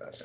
Right.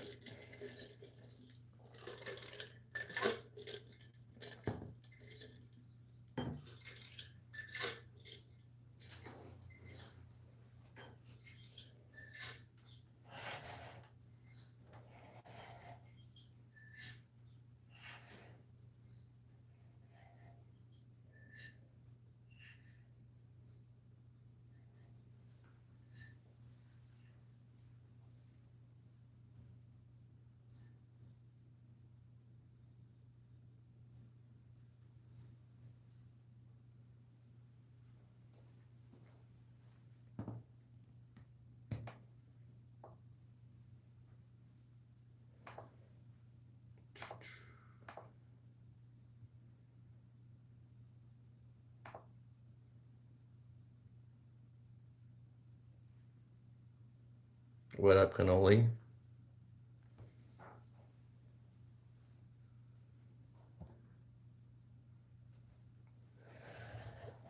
What up, cannoli?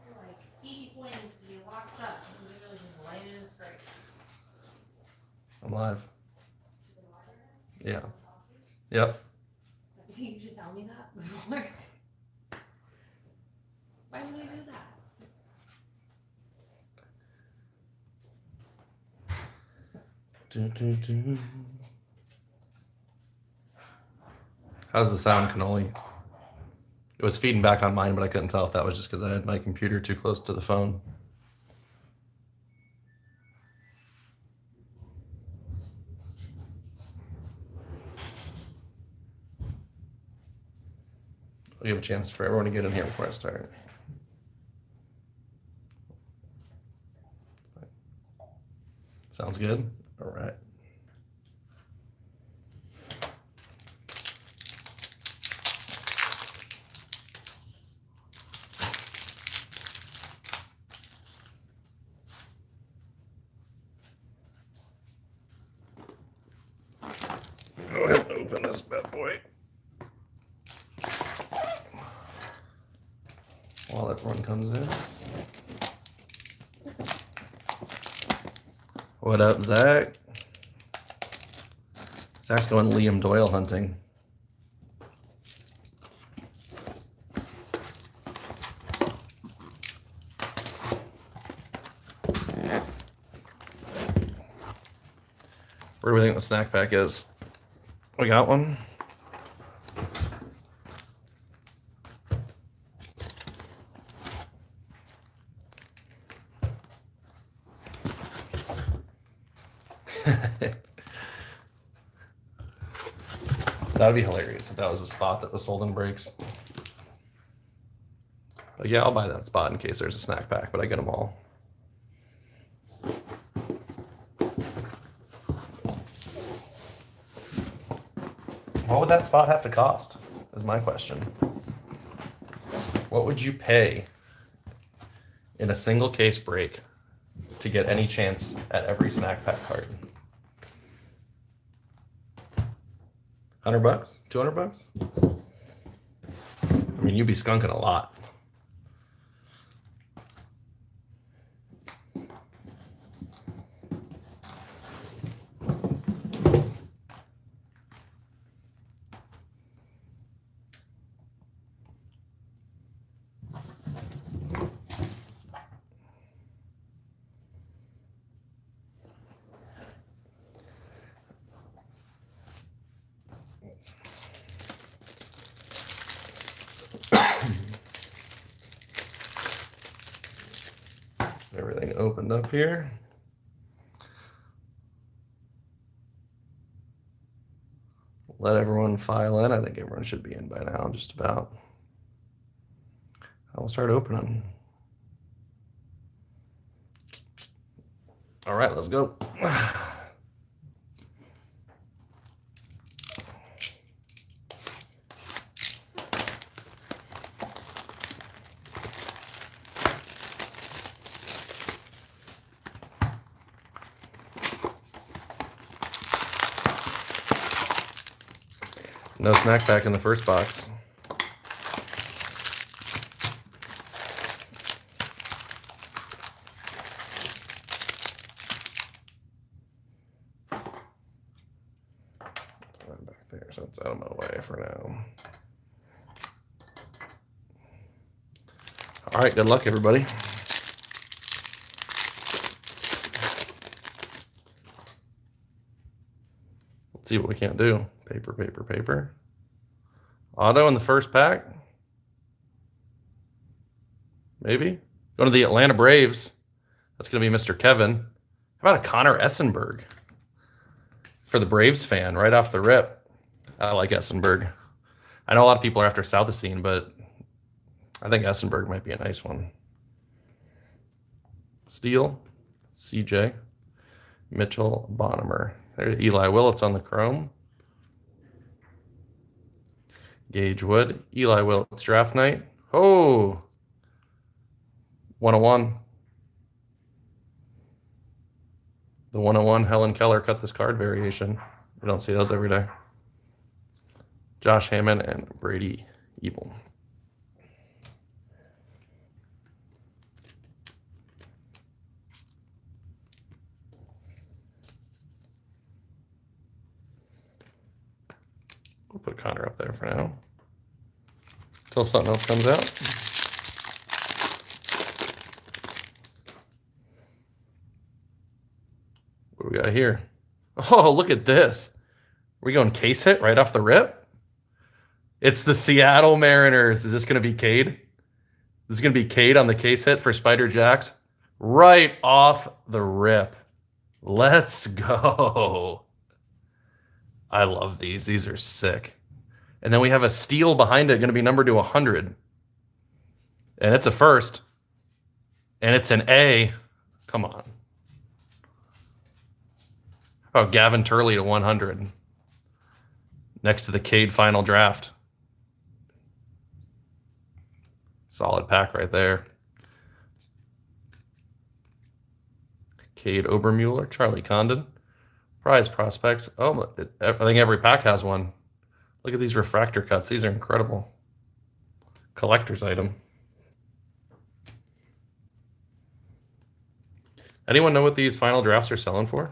Like 80 points, you locked up. You literally just laying in his grave. I'm live. Yeah. Yep. You should tell me that before. Why would I do that? How's the sound, cannoli? It was feeding back on mine, but I couldn't tell if that was just because I had my computer too close to the phone. I'll give a chance for everyone to get in here before I start. Sounds good? All right. Go ahead and open this bad boy. While everyone comes in. What up, Zach? Zach's going Liam Doyle hunting. Where do we think the snack pack is? We got one? That would be hilarious if that was a spot that was sold in breaks. But yeah, I'll buy that spot in case there's a snack pack, but I get them all. What would that spot have to cost, is my question. What would you pay in a single case break to get any chance at every snack pack carton? $100? $200? I mean, you'd be skunking a lot. Everything opened up here. Let everyone file in. I think everyone should be in by now, just about. I'll start opening. All right, let's go. No snack pack in the first box. There, so it's out of my way for now. All right, good luck, everybody. Let's see what we can't do. Paper, paper, paper. Auto in the first pack. Maybe. Going to the Atlanta Braves. That's going to be Mr. Kevin. How about a Connor Essenberg? For the Braves fan, right off the rip. I like Essenberg. I know a lot of people are after Southacene, but I think Essenberg might be a nice one. Steele, CJ, Mitchell, Bonham. There's Eli Willits on the chrome. Gage Wood, Eli Willits draft night. Oh, 101. The 101 Helen Keller cut this card variation. We don't see those every day. Josh Hammond and Brady Ebel. We'll put Connor up there for now. Until something else comes out. What do we got here? Oh, look at this. Are we going case hit right off the rip? It's the Seattle Mariners. Is this going to be Cade? This is going to be Cade on the case hit for Spider Jacks. Right off the rip. Let's go. I love these. These are sick. And then we have a steal behind it, going to be numbered to 100. And it's a first. And it's an A. Come on. How about Gavin Turley to 100? Next to the Cade final draft. Solid pack right there. Cade Obermuller, Charlie Condon. Prize prospects. Oh, I think every pack has one. Look at these refractor cuts. These are incredible. Collector's item. Anyone know what these final drafts are selling for?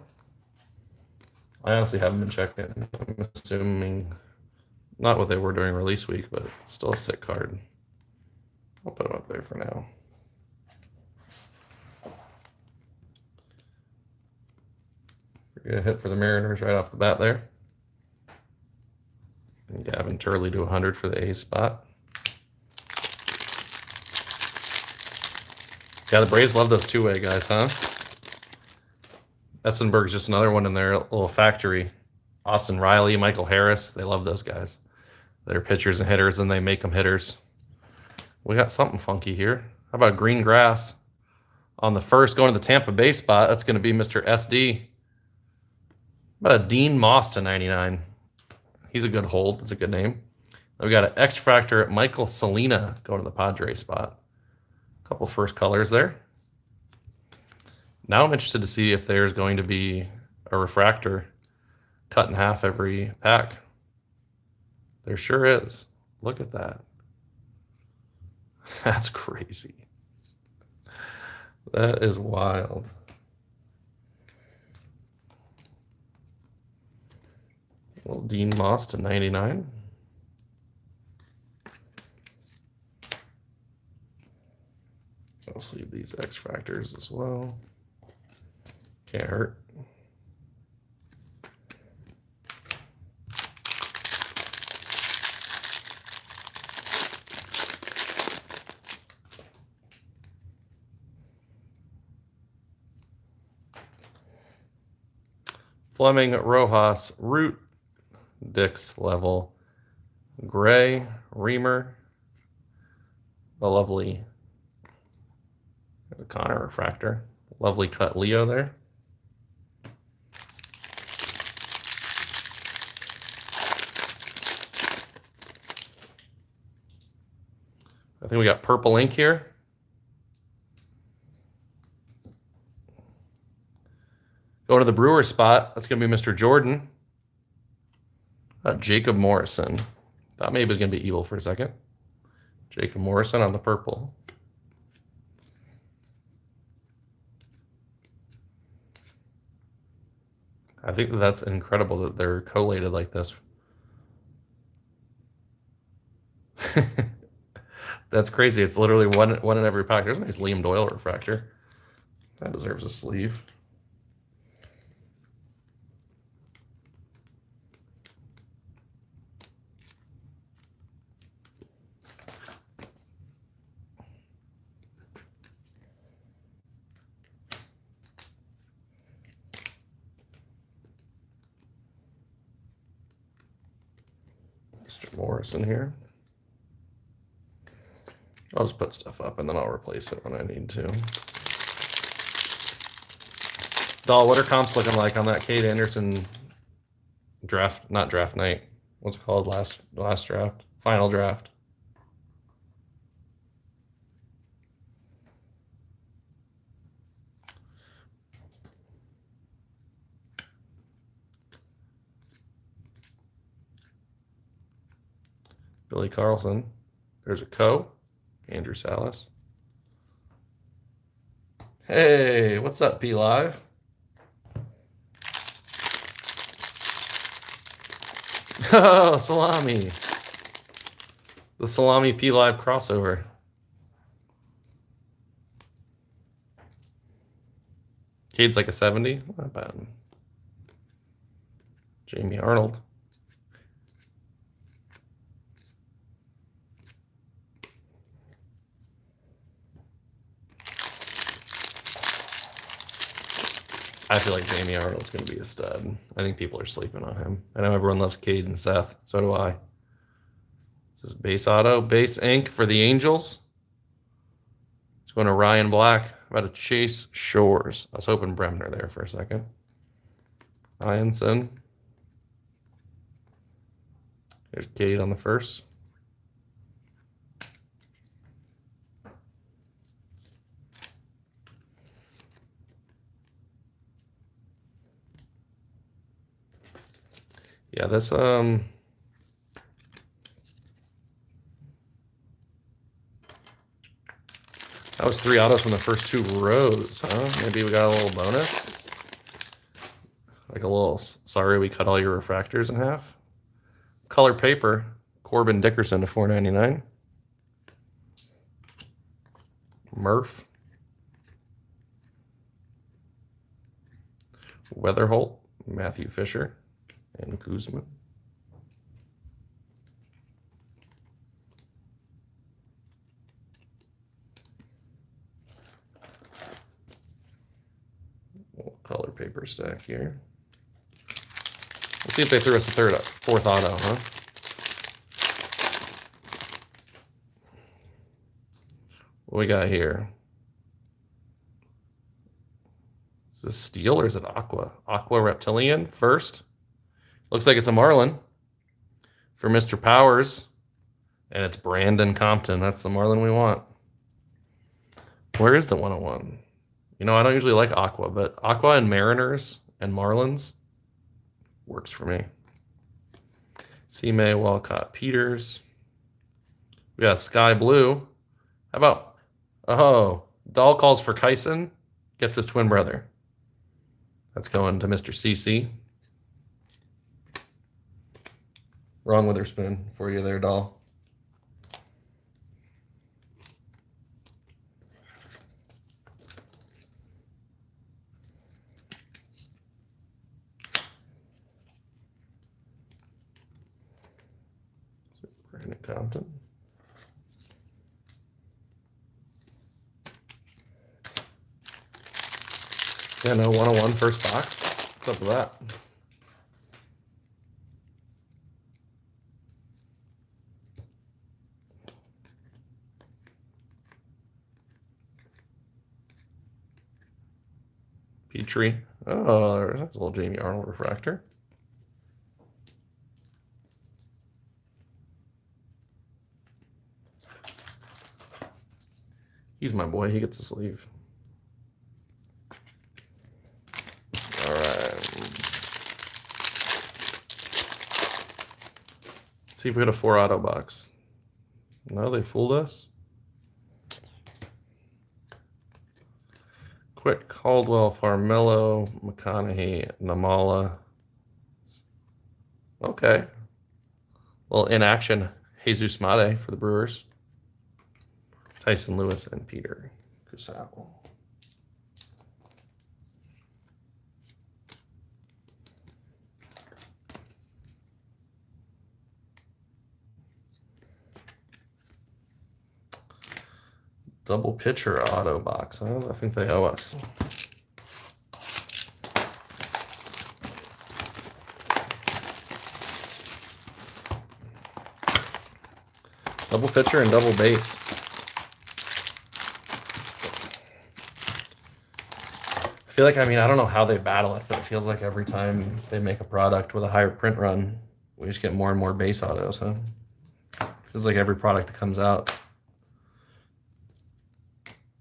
I honestly haven't been checking. I'm assuming not what they were during release week, but still a sick card. I'll put them up there for now. We're going to hit for the Mariners right off the bat there. And Gavin Turley to 100 for the A spot. Yeah, the Braves love those two-way guys, huh? Essenberg's just another one in their little factory. Austin Riley, Michael Harris, they love those guys. They're pitchers and hitters, and they make them hitters. We got something funky here. How about green grass on the first, going to the Tampa Bay spot? That's going to be Mr. SD. How about a Dean Moss to 99? He's a good hold. That's a good name. Then we got an X-Factor Michael Salina going to the Padres spot. A couple first colors there. Now I'm interested to see if there's going to be a refractor cut in half every pack. There sure is. Look at that. That's crazy. That is wild. Well, Dean Moss to 99. I'll sleeve these X Factors as well. Can't hurt. Fleming, Rojas, Root, Dix level, Gray, Reamer, a lovely Connor refractor, lovely cut Leo there. I think we got purple ink here. Going to the Brewer spot, that's going to be Mr. Jordan. Jacob Morrison. Thought maybe it was going to be evil for a second. Jacob Morrison on the purple. I think that's incredible that they're collated like this. That's crazy. It's literally one in every pack. There's a nice Liam Doyle refractor. That deserves a sleeve. Mr. Morrison here. I'll just put stuff up and then I'll replace it when I need to. Doll, what are comps looking like on that Cade Anderson draft? Not draft night. What's it called? Last draft? Final draft. Billy Carlson. There's a Andrew Salas. Hey, what's up, P Live? Oh, Salami. The Salami P Live crossover. Cade's like a 70. Not bad. Jamie Arnold. I feel like Jamie Arnold's going to be a stud. I think people are sleeping on him. I know everyone loves Cade and Seth. So do I. This is base auto, base ink for the Angels. It's going to Ryan Black. About to Chase Shores. I was hoping Bremner there for a second. Ianson. There's Cade on the first. Yeah, this that was 3 autos from the first 2 rows, huh? Maybe we got a little bonus. Like a little sorry we cut all your refractors in half. Color paper, Corbin Dickerson to $4.99. Murph. Weatherholt, Matthew Fisher, and Guzman. Color paper stack here. Let's see if they threw us a 4th auto, huh? What we got here? Is this steel or is it aqua? Aqua Reptilian first. Looks like it's a Marlin for Mr. Powers. And it's Brandon Compton. That's the Marlin we want. Where is the 101? You know, I don't usually like aqua, but aqua and Mariners and Marlins works for me. C-May, Walcott, Peters. We got Sky Blue. How about, oh, Dahl calls for Kyson, gets his twin brother. That's going to Mr. CC. Wrong Witherspoon for you there, Dahl. Brandon Compton. Yeah, no 101 first box. What's up with that? Petrie. Oh, there's a little Jamie Arnold refractor. He's my boy. He gets a sleeve. All right. See if we get a 4 auto box. No, they fooled us. Quick, Caldwell, Farmello, McConaughey, Namala. Okay. Well, in action, Jesus Mate for the Brewers. Tyson Lewis and Peter Cusao. Double pitcher auto box. I think they owe us. Double pitcher and double base. I feel like, I don't know how they battle it, but it feels like every time they make a product with a higher print run, we just get more and more base autos, huh? Feels like every product that comes out,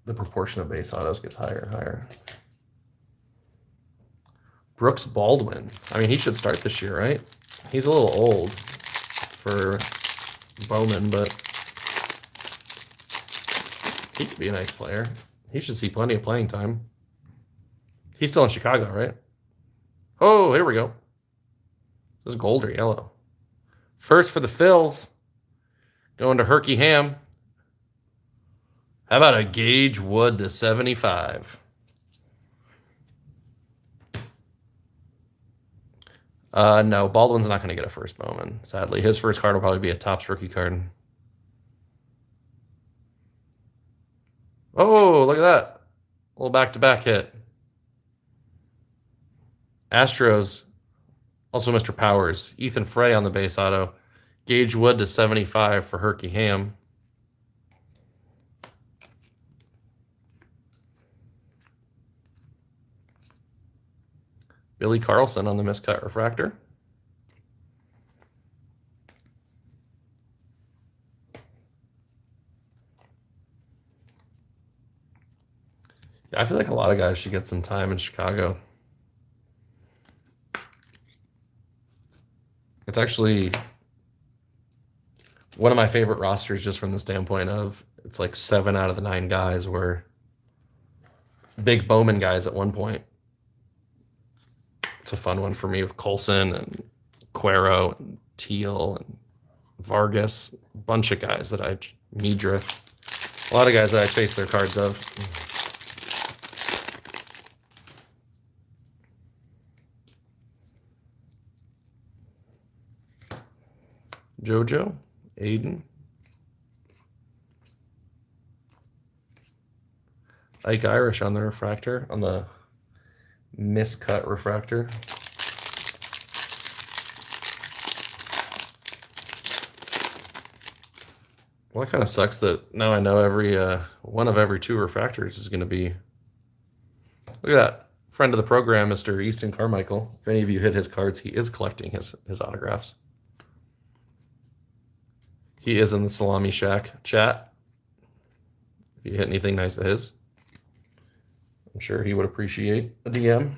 the proportion of base autos gets higher and higher. Brooks Baldwin. He should start this year, right? He's a little old for Bowman, but he could be a nice player. He should see plenty of playing time. He's still in Chicago, right? Oh, here we go. This is gold or yellow. First for the Phils. Going to Herky Ham. How about a Gage Wood to 75? No, Baldwin's not going to get a first Bowman, sadly. His first card will probably be a Topps rookie card. Oh, look at that. A little back-to-back hit. Astros, also Mr. Powers. Ethan Frey on the base auto. Gage Wood to 75 for Herky Ham. Billy Carlson on the miscut refractor. Yeah, I feel like a lot of guys should get some time in Chicago. It's actually one of my favorite rosters just from the standpoint of it's like 7 out of the 9 guys were big Bowman guys at one point. It's a fun one for me with Colson and Cuero and Teal and Vargas. A bunch of guys that me drift. A lot of guys that I chase their cards of. JoJo, Aiden, Ike Irish on the refractor, on the miscut refractor. Well, it kind of sucks that now I know every one of every 2 refractors is going to be. Look at that. Friend of the program, Mr. Easton Carmichael. If any of you hit his cards, he is collecting his autographs. He is in the Salami Shack chat. If you hit anything nice of his, I'm sure he would appreciate a DM.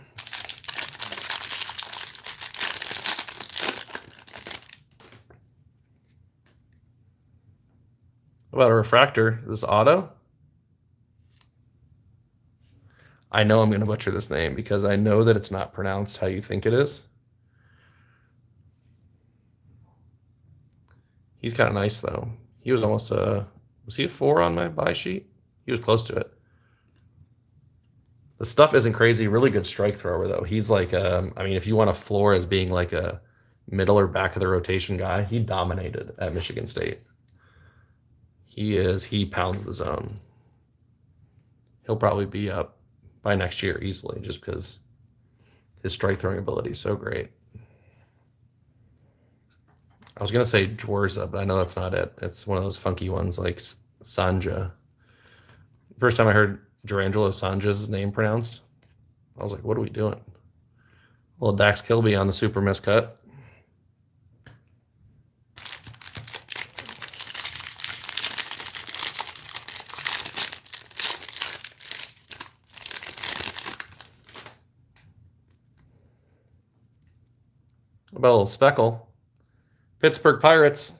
What about a refractor? This auto? I know I'm going to butcher this name because I know that it's not pronounced how you think it is. He's kind of nice, though. He was almost was he a 4 on my buy sheet? He was close to it. The stuff isn't crazy. Really good strike thrower, though. He's like, if you want a floor as being like a middle or back of the rotation guy, he dominated at Michigan State. He pounds the zone. He'll probably be up by next year easily just because his strike throwing ability is so great. I was going to say Dwarza, but I know that's not it. It's one of those funky ones like Sanja. First time I heard Durangelo Sanja's name pronounced, I was like, what are we doing? A little Dax Kilby on the super miscut. What about a little speckle? Pittsburgh Pirates.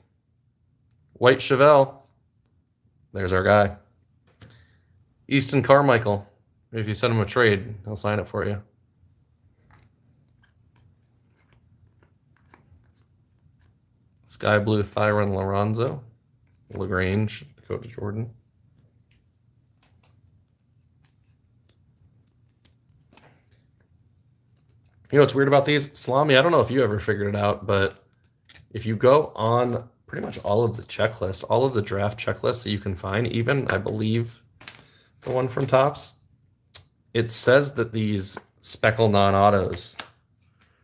White Chevelle. There's our guy. Easton Carmichael. If you send him a trade, he'll sign it for you. Sky Blue Thyron Lorenzo. LaGrange, Dakota Jordan. You know what's weird about these? Salami, I don't know if you ever figured it out, but if you go on pretty much all of the checklist, all of the draft checklists that you can find, even, I believe, the one from Topps, it says that these speckle non-autos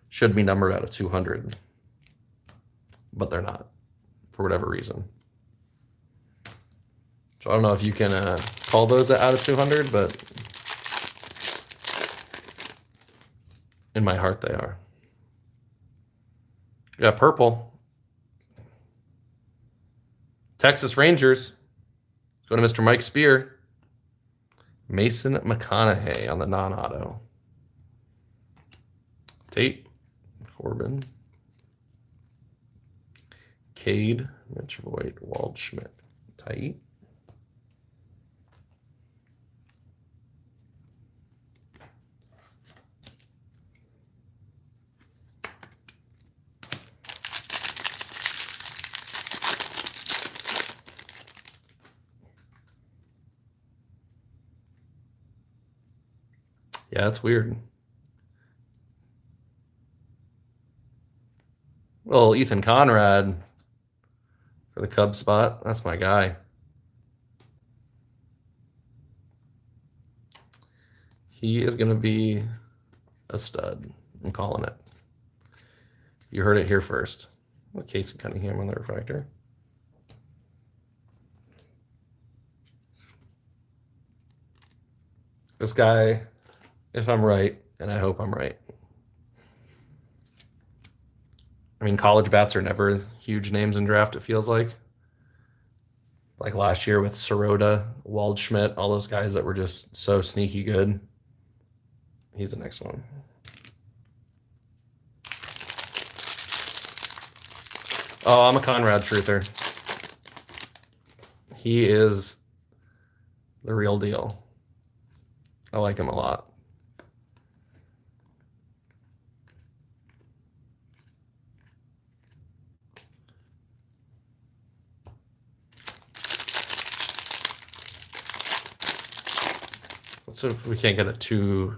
should be numbered out of 200, but they're not, for whatever reason. So I don't know if you can call those out of 200, but in my heart they are. You got purple. Texas Rangers. Go to Mr. Mike Spear. Mason McConaughey on the non-auto. Tate. Corbin. Cade. Mitch Voigt. Waldschmidt. Tight. Yeah, that's weird. Well, Ethan Conrad for the Cubs spot. That's my guy. He is going to be a stud. I'm calling it. You heard it here first. Casey Cunningham on the refractor. This guy, if I'm right, and I hope I'm right. I mean, college bats are never huge names in draft, it feels like. Like last year with Sirota, Waldschmidt, all those guys that were just so sneaky good. He's the next one. Oh, I'm a Conrad truther. He is the real deal. I like him a lot. Let's see if we can't get a two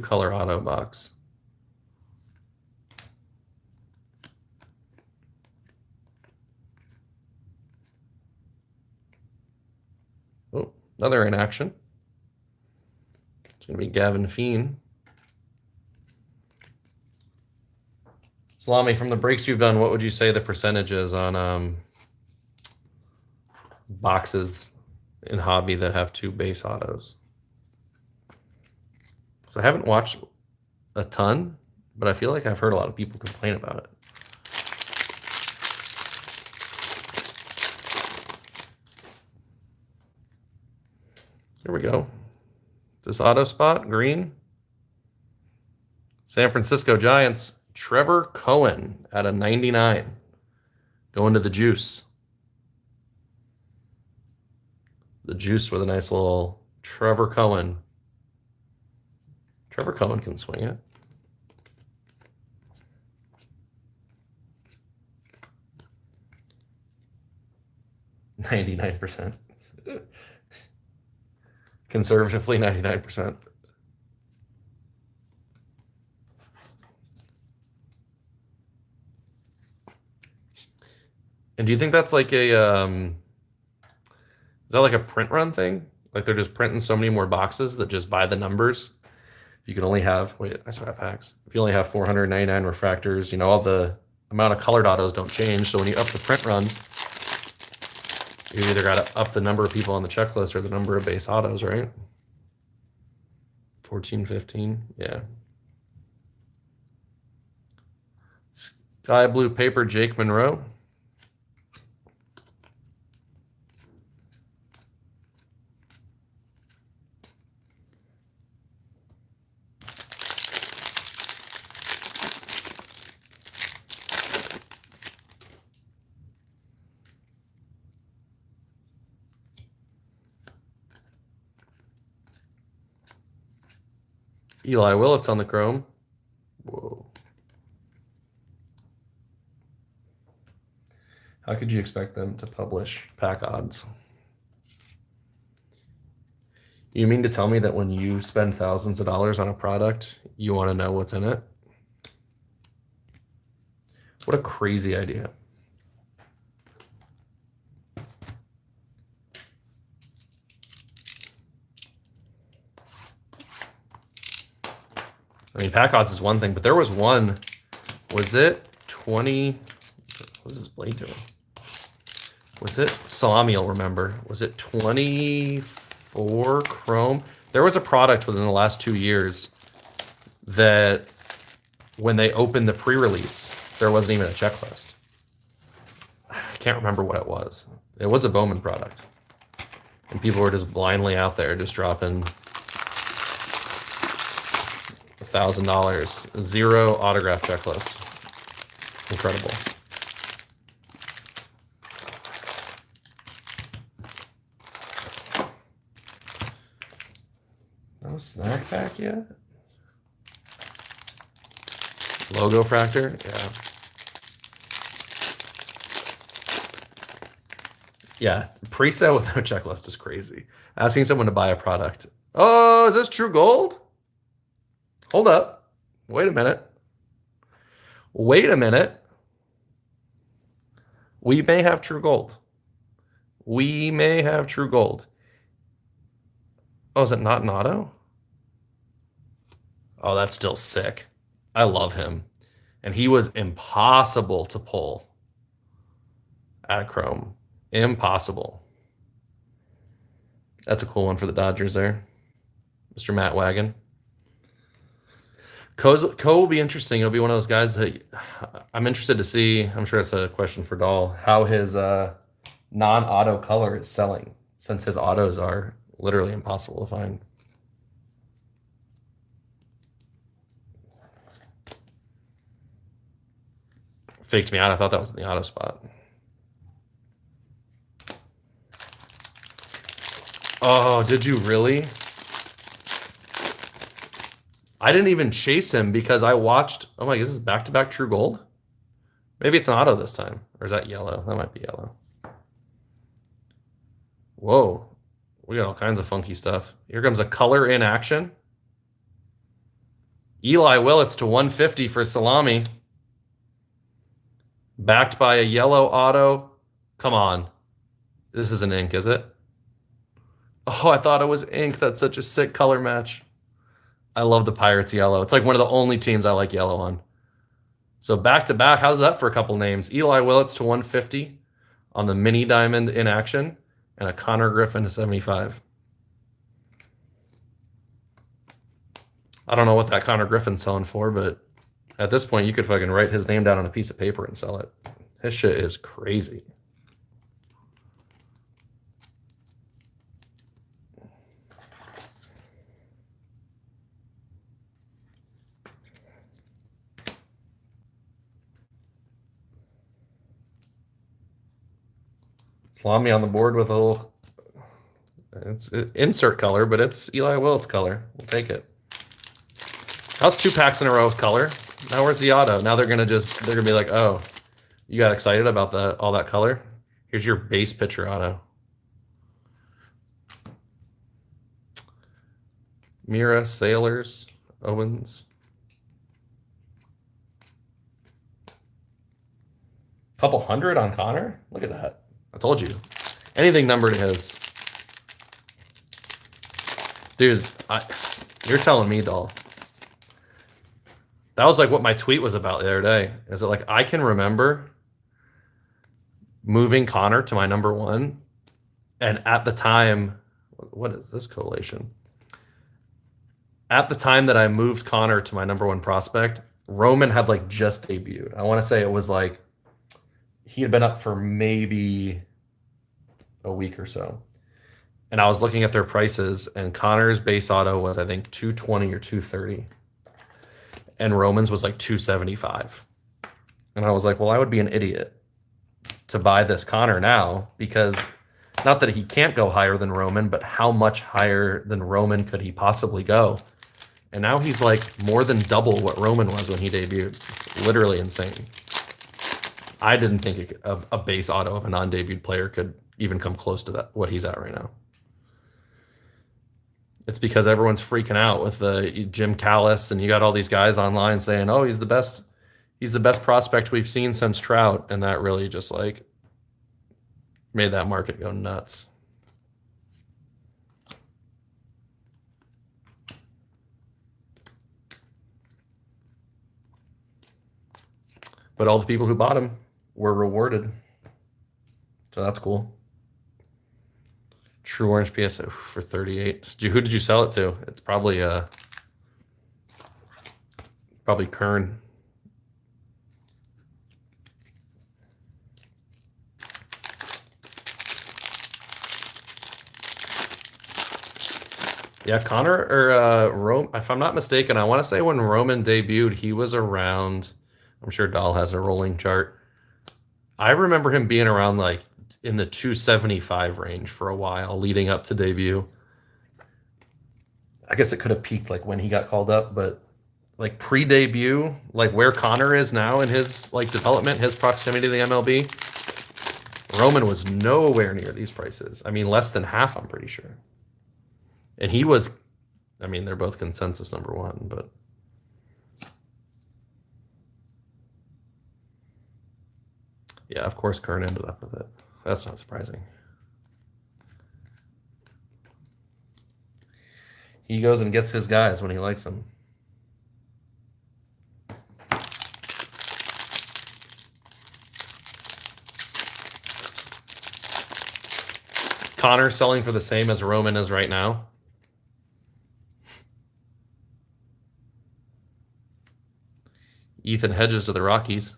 color auto box. Oh, another in action. It's going to be Gavin Feen. Salami, from the breaks you've done, what would you say the percentage is on boxes in hobby that have 2 base autos? So I haven't watched a ton, but I feel like I've heard a lot of people complain about it. Here we go. This auto spot, green. San Francisco Giants, Trevor Cohen at a 99. Going to the juice. The juice with a nice little Trevor Cohen. Trevor Cohen can swing it. %. Conservatively, 99%. And do you think that's like a is that like a print run thing? Like they're just printing so many more boxes that just by the numbers. If you can only have, wait, I still have packs. If you only have 499 refractors, you know, all the amount of colored autos don't change. So when you up the print run, you either got to up the number of people on the checklist or the number of base autos, right? 14, 15, yeah. Sky blue paper, Jake Monroe. Eli Willits on the chrome. Whoa. How could you expect them to publish pack odds? You mean to tell me that when you spend thousands of dollars on a product, you want to know what's in it? What a crazy idea. I mean, pack odds is one thing, but there was one. Was it 20? What's this blade doing? Was it Salami? You'll remember. Was it 24 chrome? There was a product within the last 2 years that when they opened the pre-release, there wasn't even a checklist. I can't remember what it was. It was a Bowman product. And people were just blindly out there just dropping $1,000. 0 autograph checklist. Incredible. No snack pack yet? Logo fractor? Yeah. Yeah, pre-sale with no checklist is crazy. Asking someone to buy a product. Oh, is this true gold? Hold up. Wait a minute. Wait a minute. We may have true gold. We may have true gold. Oh, is it not an auto? Oh, that's still sick. I love him. And he was impossible to pull at Chrome. Impossible. That's a cool one for the Dodgers there. Mr. Matt Wagon. Co will be interesting. He'll be one of those guys that I'm interested to see. I'm sure it's a question for Dahl. How his non-auto color is selling, since his autos are literally impossible to find. Faked me out. I thought that was in the auto spot. Oh, did you really? I didn't even chase him because I watched. Oh my, this is back-to-back true gold? Maybe it's an auto this time. Or is that yellow? That might be yellow. Whoa. We got all kinds of funky stuff. Here comes a color in action. Eli Willits to 150 for Salami. Backed by a yellow auto. Come on. This isn't ink, is it? Oh, I thought it was ink. That's such a sick color match. I love the Pirates yellow. It's like one of the only teams I like yellow on. So back to back, how's that for a couple names? Eli Willits to 150 on the mini diamond in action, and a Connor Griffin to 75. I don't know what that Connor Griffin's selling for, but at this point, you could fucking write his name down on a piece of paper and sell it. His shit is crazy. Salami on the board with a little, it's insert color, but it's Eli Willits color. We'll take it. How's 2 packs in a row of color? Now where's the auto? Now they're gonna be like, oh, you got excited about all that color? Here's your base pitcher auto. Mira, Sailors, Owens. Couple hundred on Connor? Look at that. I told you. Anything numbered is. Dude, you're telling me, doll. That was like what my tweet was about the other day. Is it like I can remember moving Connor to my number 1, and at the time, what is this collation? At the time that I moved Connor to my number 1 prospect, Roman had like just debuted. I want to say it was like he had been up for maybe a week or so. And I was looking at their prices, and Connor's base auto was, I think, 220 or 230. And Roman's was like 275. And I was like, well, I would be an idiot to buy this Connor now, because not that he can't go higher than Roman, but how much higher than Roman could he possibly go? And now he's like more than double what Roman was when he debuted. It's literally insane. I didn't think a base auto of a non-debuted player could even come close to that what he's at right now. It's because everyone's freaking out with the Jim Callis, and you got all these guys online saying, "Oh, he's the best prospect we've seen since Trout," and that really just like made that market go nuts. But all the people who bought him were rewarded, so that's cool. True Orange PSO for 38. Who did you sell it to? It's probably Kern. Yeah, Connor or Rome. If I'm not mistaken, I want to say when Roman debuted, he was around. I'm sure Dahl has a rolling chart. I remember him being around like in the 275 range for a while leading up to debut. I guess it could have peaked like when he got called up, but like pre-debut, like where Connor is now in his like development, his proximity to the MLB, Roman was nowhere near these prices. I mean, less than half, I'm pretty sure. And he was, I mean, they're both consensus number one, but yeah, of course, Kern ended up with it. That's not surprising. He goes and gets his guys when he likes them. Connor selling for the same as Roman is right now. Ethan Hedges to the Rockies.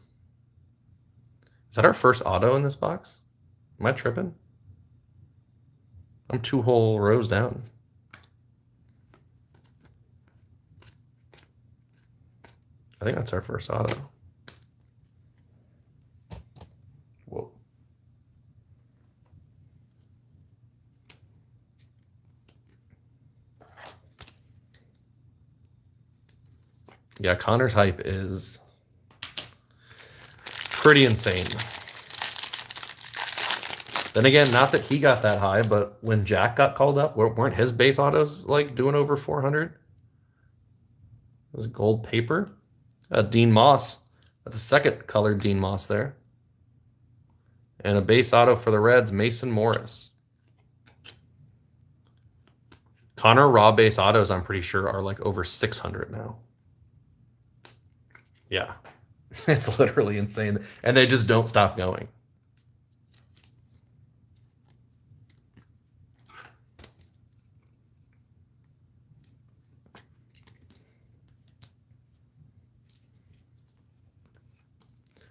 Is that our first auto in this box? Am I tripping? I'm 2 whole rows down. I think that's our first auto. Whoa. Yeah, Connor's hype is pretty insane. Then again, not that he got that high, but when Jack got called up, weren't his base autos like doing over 400? It was gold paper. Dean Moss. That's a second colored Dean Moss there. And a base auto for the Reds, Mason Morris. Connor raw base autos, I'm pretty sure, are like over 600 now. Yeah, it's literally insane. And they just don't stop going.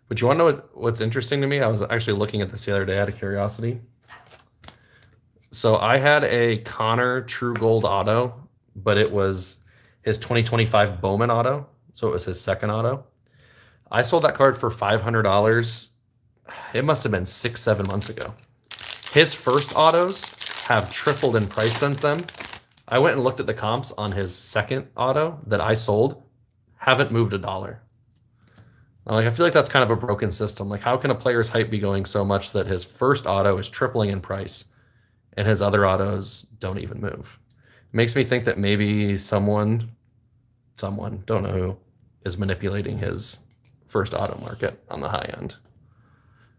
But you want to know what's interesting to me? I was actually looking at this the other day out of curiosity. So I had a Connor True Gold auto, but it was his 2025 Bowman auto. So it was his second auto. I sold that card for $500. It must have been 6-7 months ago. His first autos have tripled in price since then. I went and looked at the comps on his second auto that I sold. Haven't moved $1. Like, I feel like that's kind of a broken system. Like, how can a player's hype be going so much that his first auto is tripling in price and his other autos don't even move? It makes me think that maybe someone, don't know who, is manipulating his first auto market on the high end.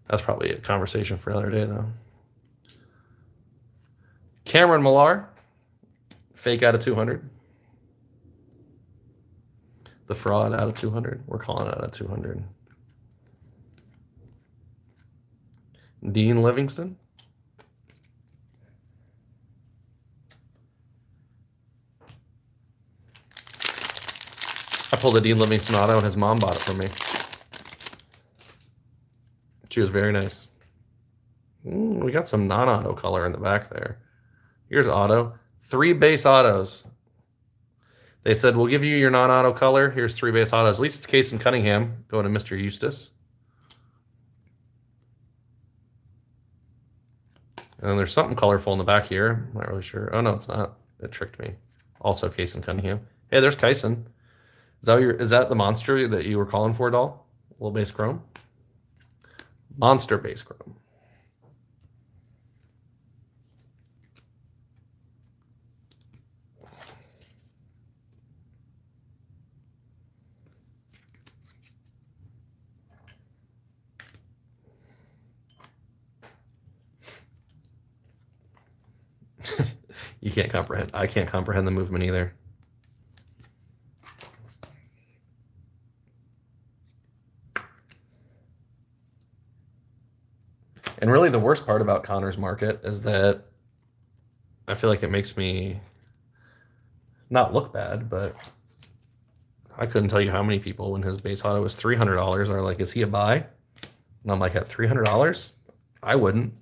That's probably a conversation for another day, though. Cameron Millar, fake out of 200. The fraud out of 200. We're calling it out of 200. Dean Livingston. I pulled a Dean Livingston auto and his mom bought it for me. She was very nice. We got some non-auto color in the back there. Here's auto. 3 base autos. They said, we'll give you your non-auto color. Here's 3 base autos. At least it's Case and Cunningham going to Mr. Eustace. And there's something colorful in the back here. I'm not really sure. Oh, no, it's not. It tricked me. Also Case and Cunningham. Hey, there's Kyson. Is that the monster that you were calling for, doll? Little base chrome? Monster base chrome. You can't comprehend. I can't comprehend the movement either. And really the worst part about Connor's market is that I feel like it makes me not look bad, but I couldn't tell you how many people when his base auto was $300 are like, is he a buy? And I'm like, at $300? I wouldn't.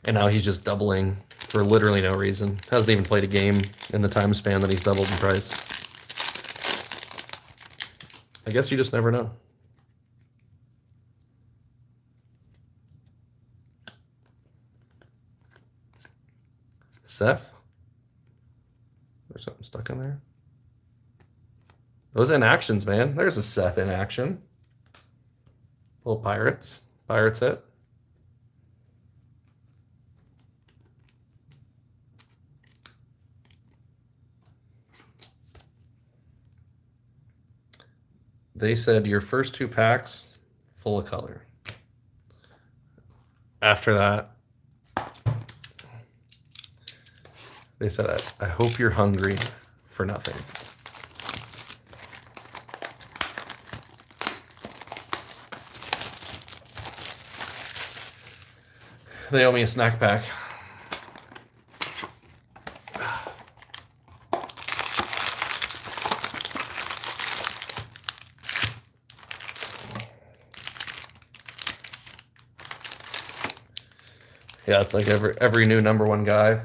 And now he's just doubling for literally no reason. Hasn't even played a game in the time span that he's doubled in price. I guess you just never know. Seth? There's something stuck in there. Those inactions, man. There's a Seth in action. Little Pirates. Pirates hit. They said your first 2 packs, full of color. After that, they said, I hope you're hungry for nothing. They owe me a snack pack. Yeah, it's like every new #1 guy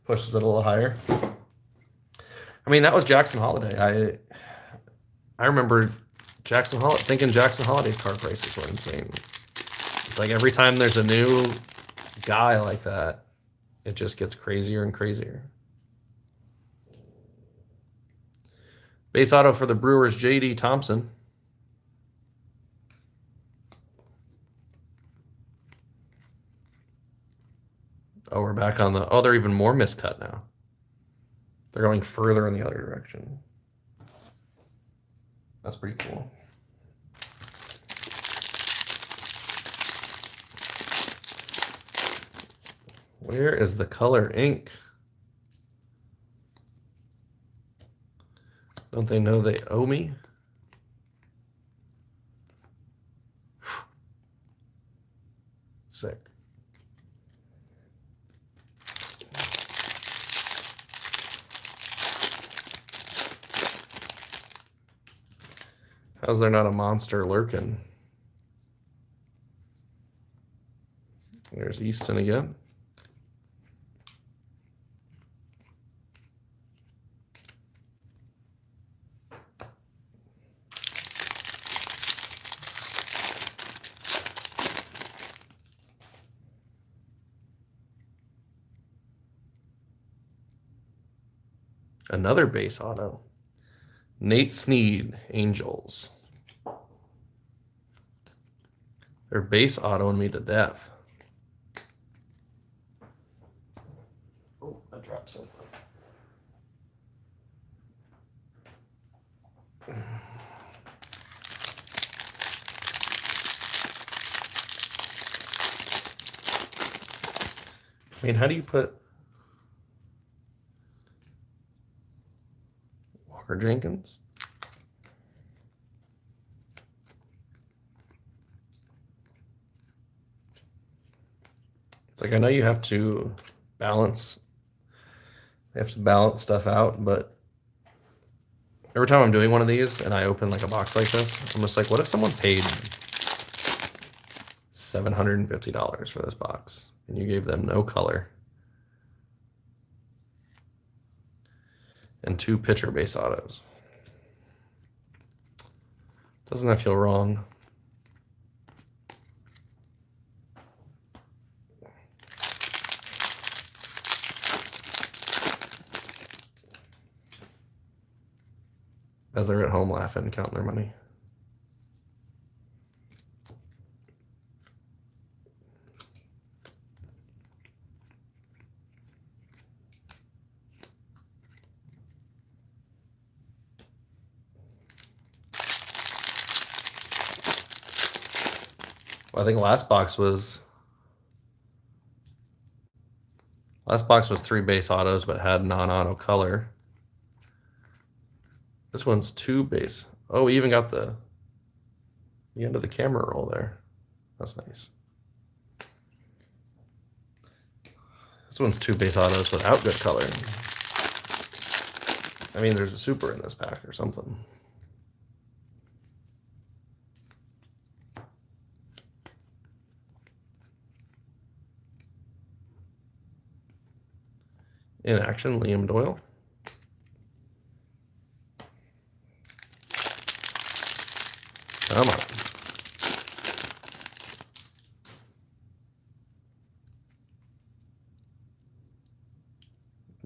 pushes it a little higher. I mean, that was Jackson Holiday. I remember thinking Jackson Holiday's card prices were insane. It's like every time there's a new guy like that, it just gets crazier and crazier. Base auto for the Brewers, J.D. Thompson. Oh, we're back on the... Oh, they're even more miscut now. They're going further in the other direction. That's pretty cool. Where is the color ink? Don't they know they owe me? Sick. How's there not a monster lurking? There's Easton again. Another base auto. Nate Snead, Angels. They're base autoing me to death. Oh, I dropped something. I mean, how do you put Walker Jenkins? It's like, I know you have to balance, they have to balance stuff out, but every time I'm doing one of these and I open like a box like this, I'm just like, what if someone paid $750 for this box and you gave them no color and 2 pitcher base autos? Doesn't that feel wrong? As they're at home laughing and counting their money. I think last box was 3 base autos, but had non-auto color. This one's 2 base. Oh, we even got the end of the camera roll there. That's nice. This one's 2 base autos without good color. I mean, there's a super in this pack or something. In action, Liam Doyle. Come on.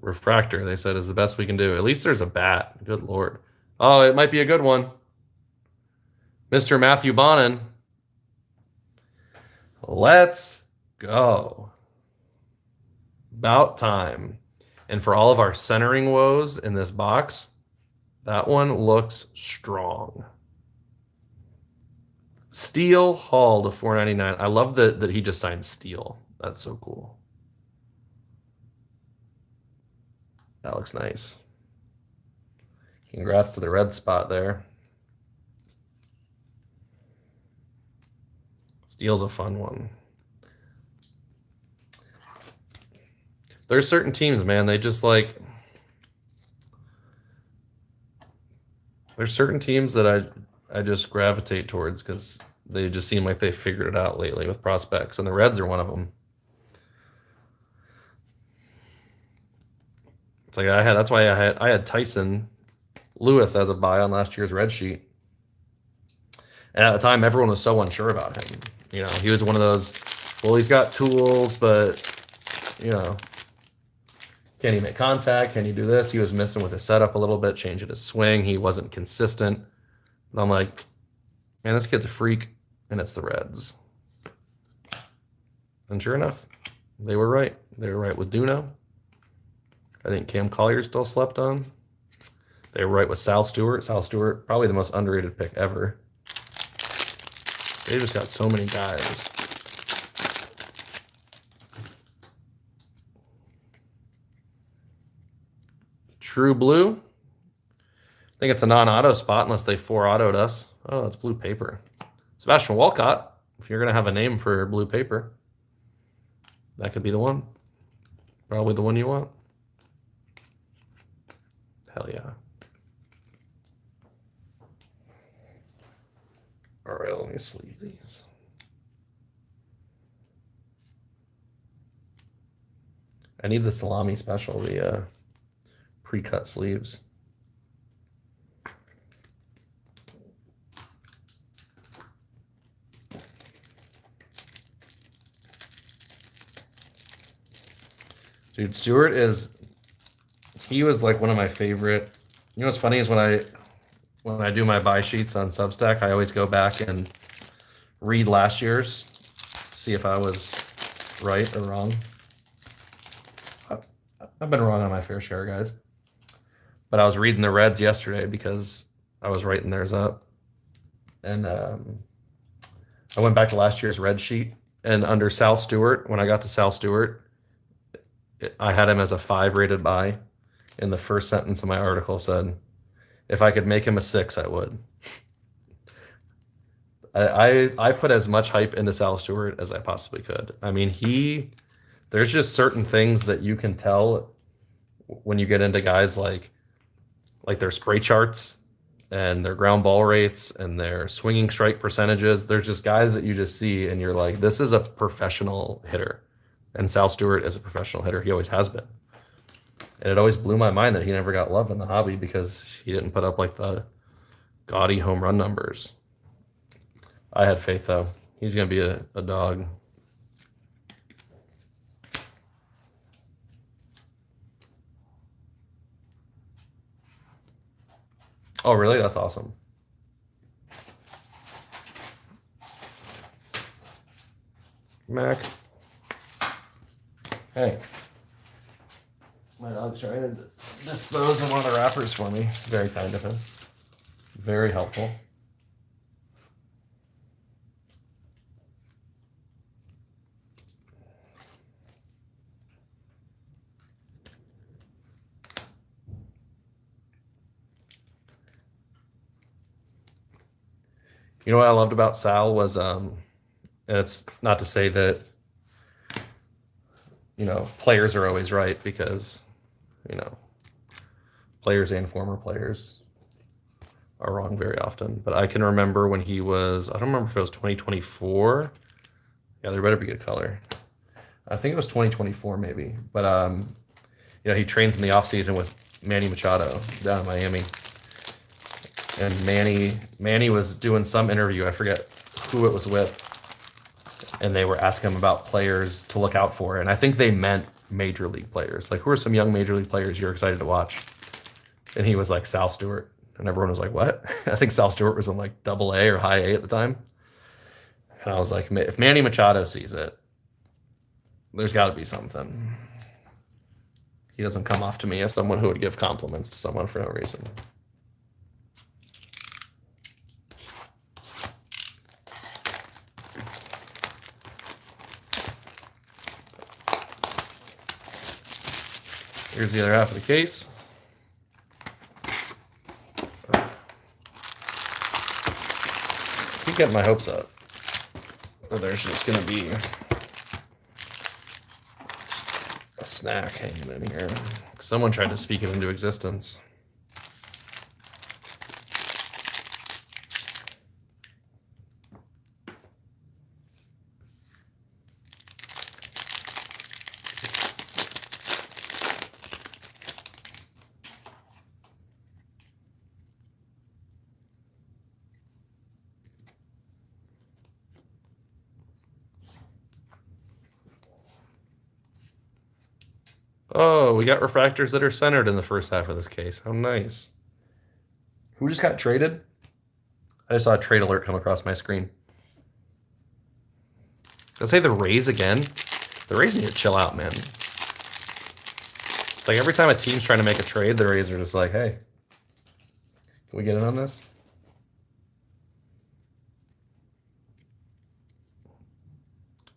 Refractor, they said, is the best we can do. At least there's a bat. Good Lord. Oh, it might be a good one. Mr. Matthew Bonin. Let's go. About time. And for all of our centering woes in this box, that one looks strong. Steel Hall to $4.99. I love that he just signed Steel. That's so cool. That looks nice. Congrats to the red spot there. Steel's a fun one. There's certain teams, man, they just like... There's certain teams that I just gravitate towards because they just seem like they figured it out lately with prospects, and the Reds are one of them. It's like that's why I had Tyson Lewis as a buy on last year's red sheet. And at the time, everyone was so unsure about him. You know, he was one of those, well, he's got tools, but, you know, can he make contact? Can he do this? He was missing with his setup a little bit, changing his swing. He wasn't consistent. And I'm like, man, this kid's a freak, and it's the Reds. And sure enough, they were right. They were right with Duno. I think Cam Collier still slept on. They were right with Sal Stewart. Sal Stewart, probably the most underrated pick ever. They just got so many guys. True Blue. I think it's a non-auto spot unless they 4-autoed us. Oh, that's blue paper. Sebastian Walcott, if you're going to have a name for blue paper, that could be the one. Probably the one you want. Hell yeah. All right, let me sleeve these. I need the salami special, the pre-cut sleeves. Dude, Stewart he was like one of my favorite. You know what's funny is when I do my buy sheets on Substack, I always go back and read last year's, see if I was right or wrong. I've been wrong on my fair share, guys. But I was reading the Reds yesterday because I was writing theirs up. And I went back to last year's red sheet. And under Sal Stewart, when I got to Sal Stewart, I had him as a 5 rated buy. And the first sentence of my article said, if I could make him a 6, I would. I put as much hype into Sal Stewart as I possibly could. I mean, there's just certain things that you can tell when you get into guys like their spray charts and their ground ball rates and their swinging strike percentages. There's just guys that you just see and you're like, this is a professional hitter. And Sal Stewart is a professional hitter. He always has been. And it always blew my mind that he never got love in the hobby because he didn't put up like the gaudy home run numbers. I had faith, though. He's going to be a dog. Oh, really? That's awesome. Mac. Hey. My dog's trying to dispose of one of the wrappers for me. Very kind of him. Very helpful. You know what I loved about Sal was, and it's not to say that, players are always right because, you know, players and former players are wrong very often. But I can remember when he was, I don't remember if it was 2024. Yeah, there better be good color. I think it was 2024 maybe. But, he trains in the offseason with Manny Machado down in Miami. And Manny was doing some interview, I forget who it was with, and they were asking him about players to look out for. And I think they meant major league players. Like, who are some young major league players you're excited to watch? And he was like, Sal Stewart. And everyone was like, what? I think Sal Stewart was in like AA or high A at the time. And I was like, if Manny Machado sees it, there's got to be something. He doesn't come off to me as someone who would give compliments to someone for no reason. Here's the other half of the case. Keep getting my hopes up. Or there's just going to be a snack hanging in here. Someone tried to speak it into existence. Oh, we got refractors that are centered in the first half of this case. How nice. Who just got traded? I just saw a trade alert come across my screen. Did I say the Rays again? The Rays need to chill out, man. It's like every time a team's trying to make a trade, the Rays are just like, hey, can we get in on this?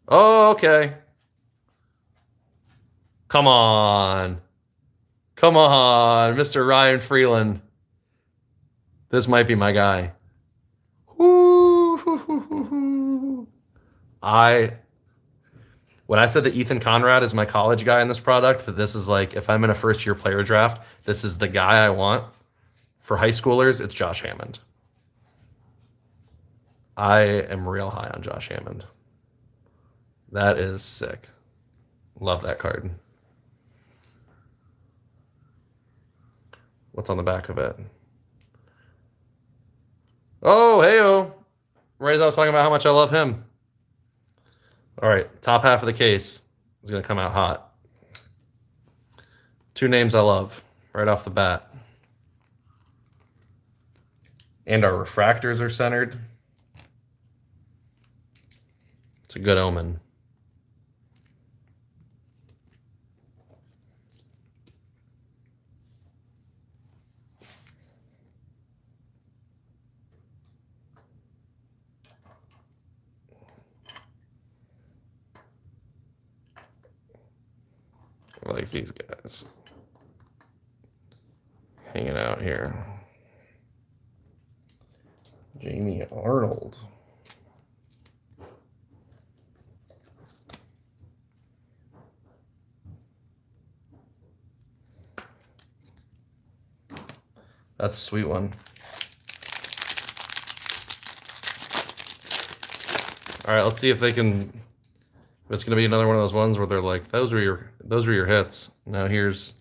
Oh, okay. Come on. Come on, Mr. Ryan Freeland. This might be my guy. When I said that Ethan Conrad is my college guy in this product, that this is like, if I'm in a first-year player draft, this is the guy I want. For high schoolers, it's Josh Hammond. I am real high on Josh Hammond. That is sick. Love that card. What's on the back of it? Oh, hey-oh. Right as I was talking about how much I love him. All right, top half of the case is going to come out hot. Two names I love right off the bat. And our refractors are centered. It's a good omen. I like these guys hanging out here. Jamie Arnold. That's a sweet one. All right, let's see if they can. It's going to be another one of those ones where they're like, those were your hits. Now here's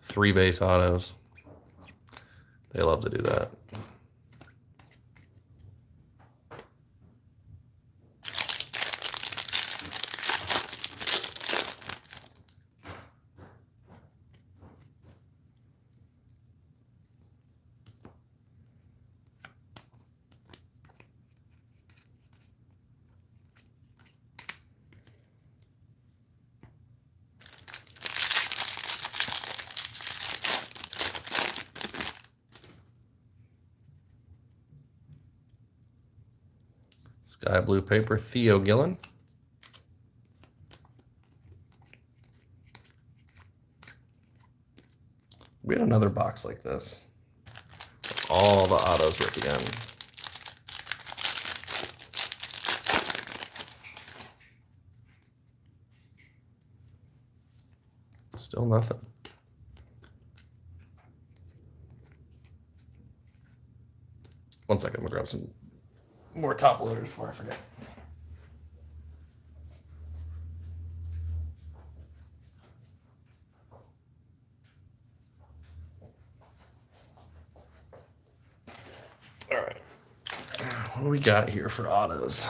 3 base autos. They love to do that. Sky blue paper, Theo Gillen. We had another box like this. All the autos ripped again. Still nothing. One second, we'll grab some more top loaders before I forget. All right. What do we got here for autos?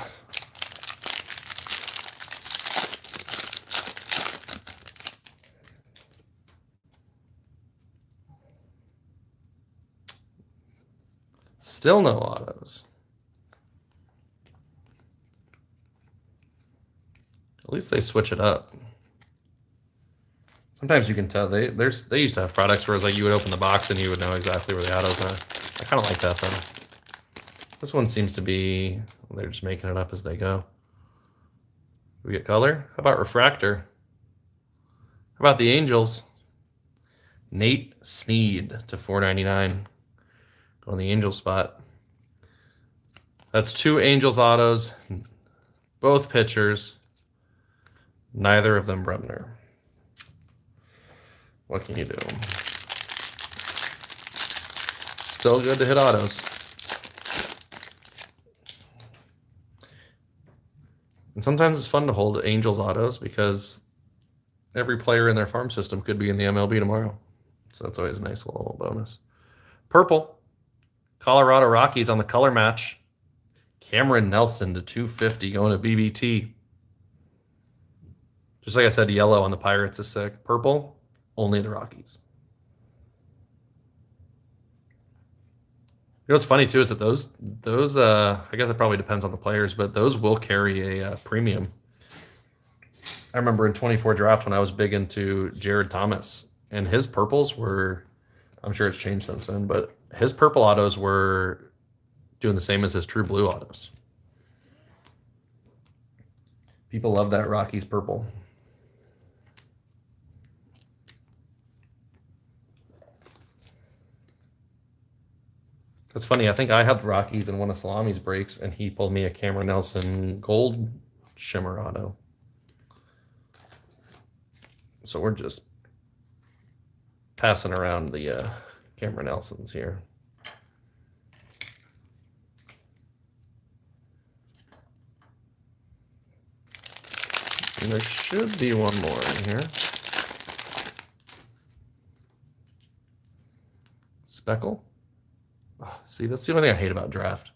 Still no autos. At least they switch it up. Sometimes you can tell they used to have products where it's like you would open the box and you would know exactly where the autos are. I kind of like that though. This one seems to be they're just making it up as they go. Do we get color? How about refractor? How about the Angels? Nate Snead to 499. On the Angel spot. That's 2 Angels autos, both pitchers, neither of them Bremner. What can you do? Still good to hit autos. And sometimes it's fun to hold Angels autos because every player in their farm system could be in the MLB tomorrow. So that's always a nice little bonus. Purple. Colorado Rockies on the color match. Cameron Nelson to 250 going to BBT. Just like I said, yellow on the Pirates is sick. Purple, only the Rockies. You know what's funny too is that those I guess it probably depends on the players, but those will carry a premium. I remember in 24 draft when I was big into Jared Thomas, and his purples were, I'm sure it's changed since then, but his purple autos were doing the same as his true blue autos. People love that Rockies purple. That's funny. I think I had the Rockies in one of Salami's breaks, and he pulled me a Cameron Nelson gold shimmer auto. So we're just passing around the Cameron Nelsons here. And there should be one more in here. Speckle. Oh, see, that's the only thing I hate about draft.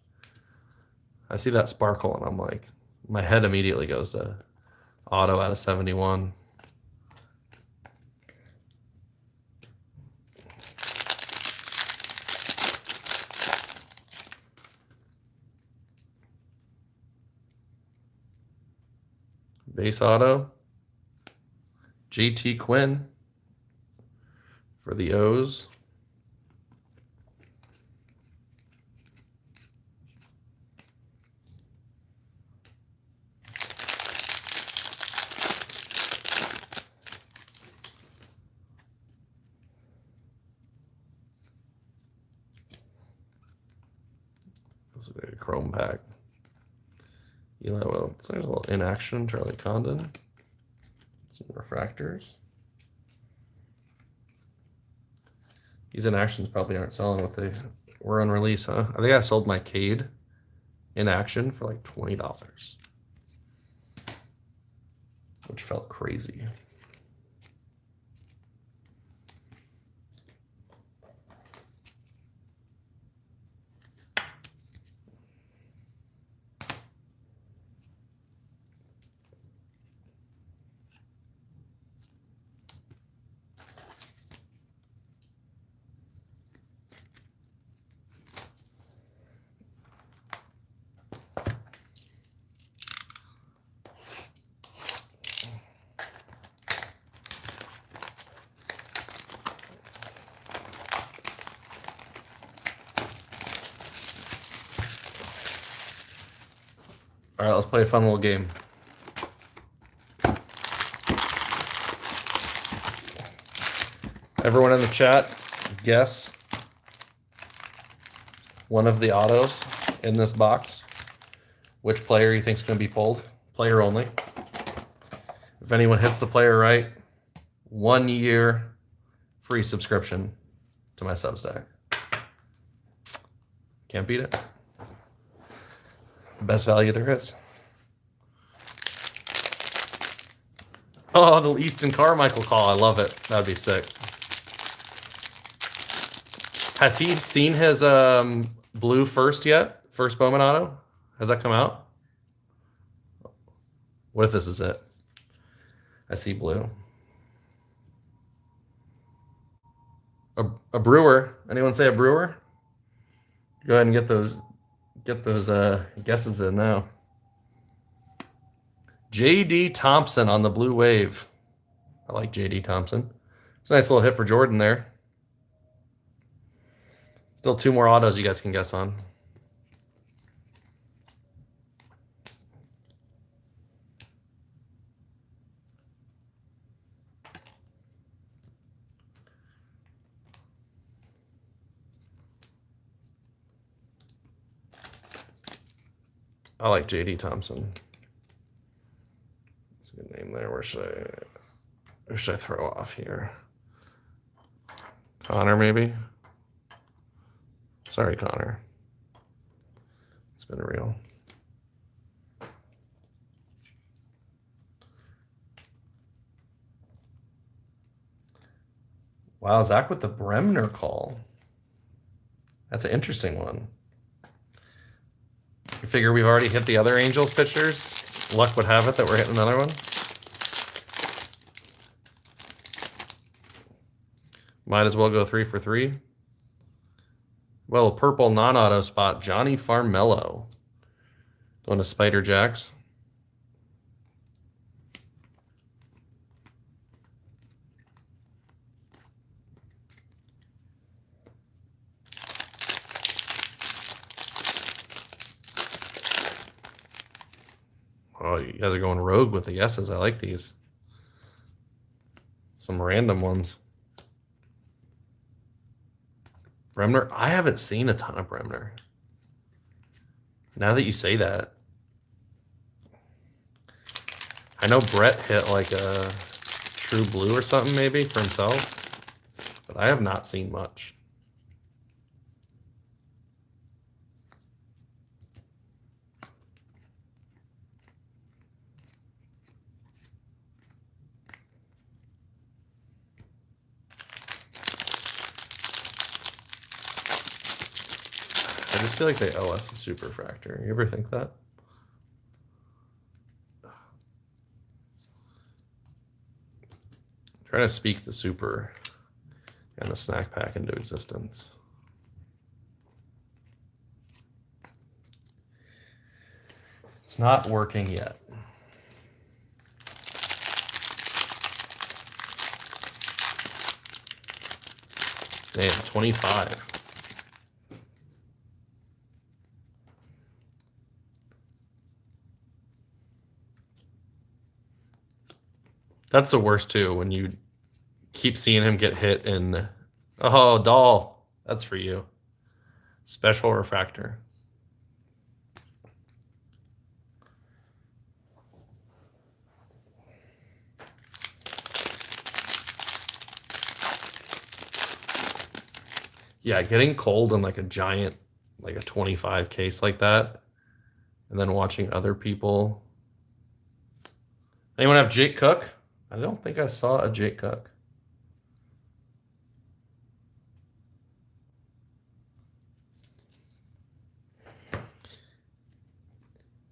I see that sparkle and I'm like, my head immediately goes to auto out of 71. Base auto, JT Quinn for the O's. This is a chrome pack. Eli, well, so there's a little inaction. Charlie Condon. Some refractors. These inactions probably aren't selling what they were on release, huh? I think I sold my Cade in action for like $20, which felt crazy. All right, let's play a fun little game. Everyone in the chat, guess one of the autos in this box. Which player you think is going to be pulled? Player only. If anyone hits the player right, 1 year free subscription to my Substack. Can't beat it. Best value there is. Oh, the Easton Carmichael call. I love it. That'd be sick. Has he seen his blue first yet? First Bowman auto? Has that come out? What if this is it? I see blue. A brewer. Anyone say a brewer? Go ahead and get those guesses in now. J.D. Thompson on the blue wave. I like J.D. Thompson. It's a nice little hit for Jordan there. Still 2 more autos you guys can guess on. I like J.D. Thompson. That's a good name there. Where should I throw off here? Connor, maybe? Sorry, Connor. It's been real. Wow, Zach with the Bremner call. That's an interesting one. You figure we've already hit the other Angels pitchers. Luck would have it that we're hitting another one. Might as well go 3 for 3. Well, purple non-auto spot, Johnny Farmello. Going to Spider Jacks. Oh, you guys are going rogue with the yeses. I like these. Some random ones. Bremner. I haven't seen a ton of Bremner. Now that you say that. I know Brett hit like a true blue or something maybe for himself. But I have not seen much. I just feel like they owe us a superfractor. You ever think that? Trying to speak the super and the snack pack into existence. It's not working yet. Damn, 25. That's the worst too, when you keep seeing him get hit in. Oh, doll. That's for you. Special refractor. Yeah, getting cold in like a giant, like a 25 case like that, and then watching other people. Anyone have Jake Cook? I don't think I saw a Jake Cook.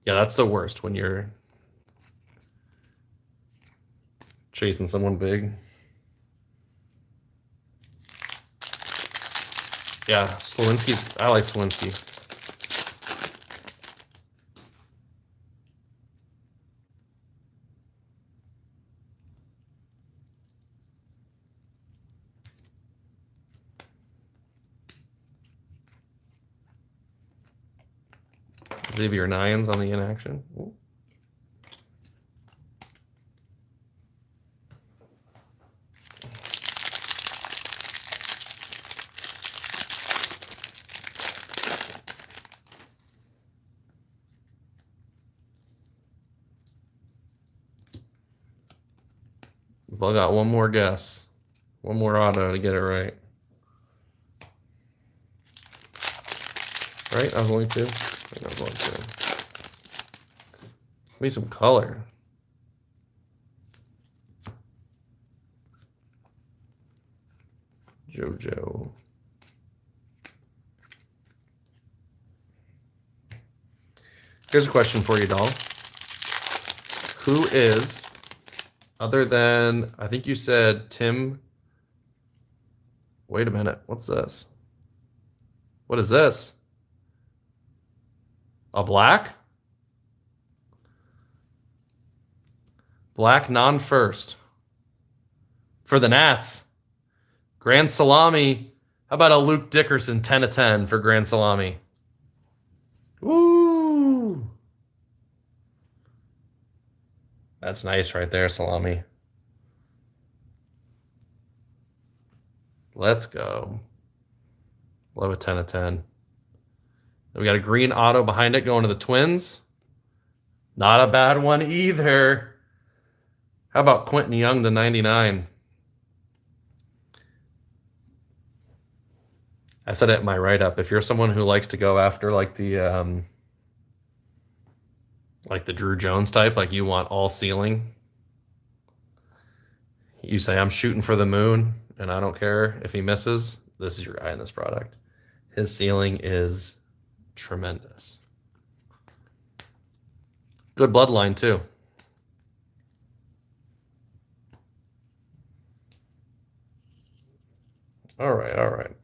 Yeah, that's the worst when you're chasing someone big. Yeah, Slawinski's. I like Slawinski. Xavier Nyans on the inaction. Ooh. We've all got one more guess. One more auto to get it right. Right? I was going to. I think I was going to. Give me some color. JoJo. Here's a question for you, doll. Who is, other than, I think you said Tim. Wait a minute. What's this? What is this? A black? Black non-first. For the Nats. Grand Salami. How about a Luke Dickerson 10 of 10 for Grand Salami? Woo! That's nice right there, Salami. Let's go. Love a 10 of 10. We got a green auto behind it going to the Twins. Not a bad one either. How about Quentin Young to 99? I said it in my write-up. If you're someone who likes to go after like the Drew Jones type, like you want all ceiling, you say I'm shooting for the moon and I don't care if he misses, this is your guy in this product. His ceiling is tremendous. Good bloodline too. All right, all right.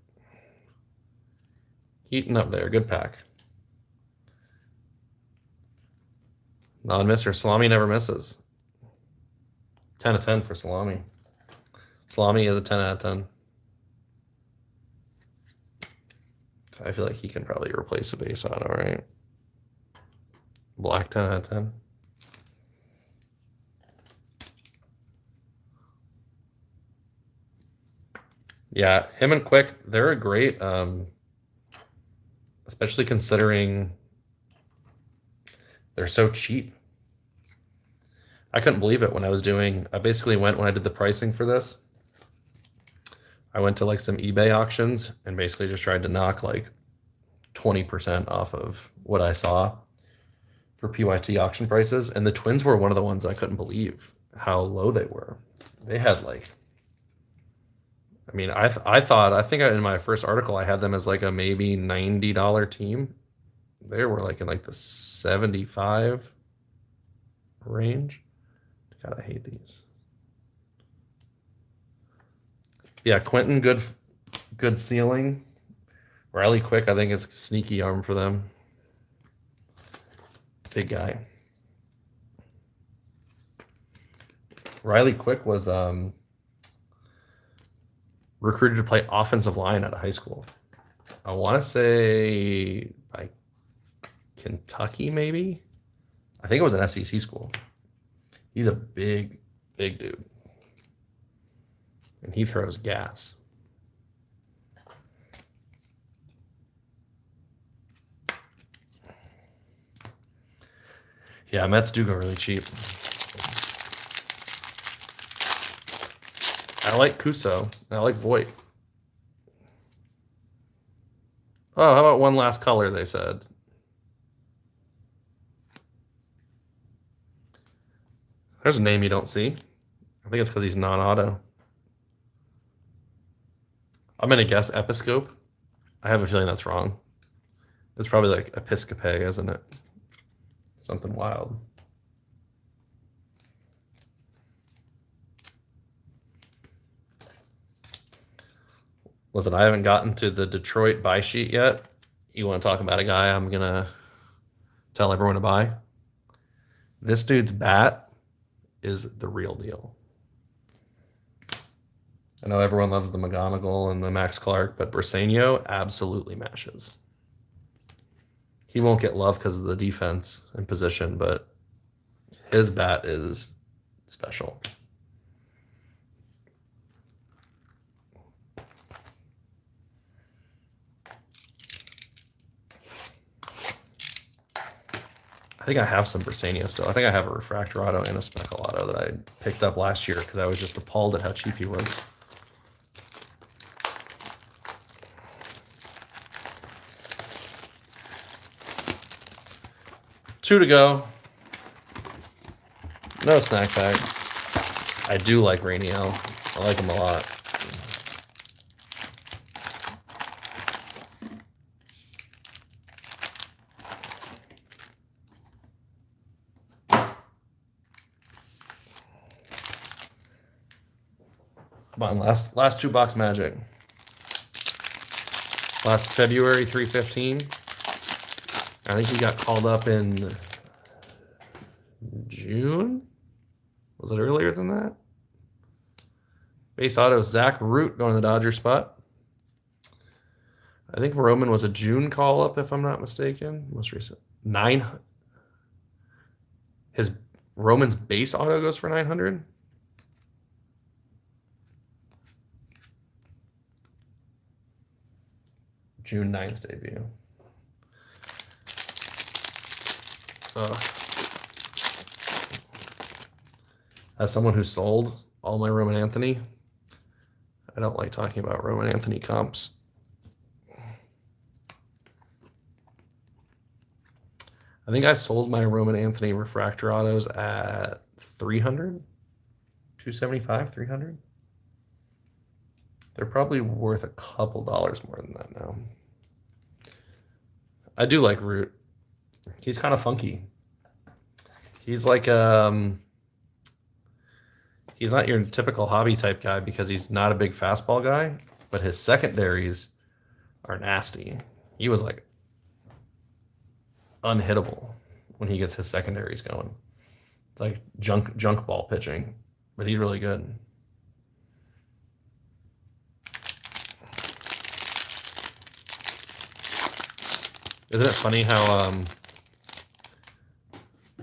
Heating up there. Good pack. Non-misser. Salami never misses. 10 of 10 for Salami. Salami is a 10 out of 10. I feel like he can probably replace a base auto, right? Black 10 out of 10. Yeah, him and Quick, they're a great, especially considering they're so cheap. I couldn't believe it when I was doing, I basically went, when I did the pricing for this, I went to like some eBay auctions and basically just tried to knock like 20% off of what I saw for PYT auction prices. And the Twins were one of the ones I couldn't believe how low they were. They had like, I mean, I think in my first article, I had them as like a maybe $90 team. They were like in like the 75 range. God, I hate these. Yeah, Quentin, good ceiling. Riley Quick, I think is sneaky arm for them. Big guy. Riley Quick was recruited to play offensive line at a high school. I want to say by Kentucky, maybe. I think it was an SEC school. He's a big, big dude. And he throws gas. Yeah, Mets do go really cheap. I like Kuso. I like Voit. Oh, how about one last color, they said. There's a name you don't see. I think it's because he's non-auto. I'm going to guess Episcope. I have a feeling that's wrong. It's probably like Episcope, isn't it? Something wild. Listen, I haven't gotten to the Detroit buy sheet yet. You want to talk about a guy I'm going to tell everyone to buy? This dude's bat is the real deal. I know everyone loves the McGonagall and the Max Clark, but Briseño absolutely mashes. He won't get love because of the defense and position, but his bat is special. I think I have some Briseño still. I think I have a refractor auto and a speckle auto that I picked up last year because I was just appalled at how cheap he was. Two to go. No snack pack. I do like Rainiel. I like him a lot. Come on, last 2 box magic. Last February 3/15. I think he got called up in June. Was it earlier than that? Base auto, Zach Root going to the Dodger spot. I think Roman was a June call up, if I'm not mistaken. Most recent 9. His Roman's base auto goes for 900. June 9th debut. As someone who sold all my Roman Anthony, I don't like talking about Roman Anthony comps. I think I sold my Roman Anthony refractor autos at 300, 275, 300. They're probably worth a couple dollars more than that now. I do like Root. He's kind of funky. He's like he's not your typical hobby type guy because he's not a big fastball guy, but his secondaries are nasty. He was like unhittable when he gets his secondaries going. It's like junk ball pitching, but he's really good. Isn't it funny how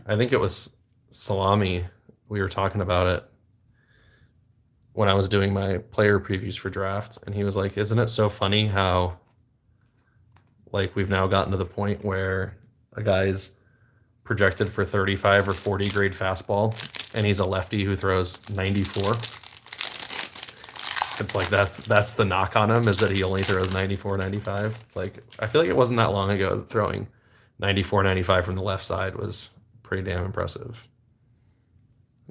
I think it was Salami, we were talking about it when I was doing my player previews for draft, and he was like, isn't it so funny how like we've now gotten to the point where a guy's projected for 35 or 40 grade fastball and he's a lefty who throws 94. It's like that's the knock on him, is that he only throws 94, 95. It's like, I feel like it wasn't that long ago that throwing 94, 95 from the left side was pretty damn impressive.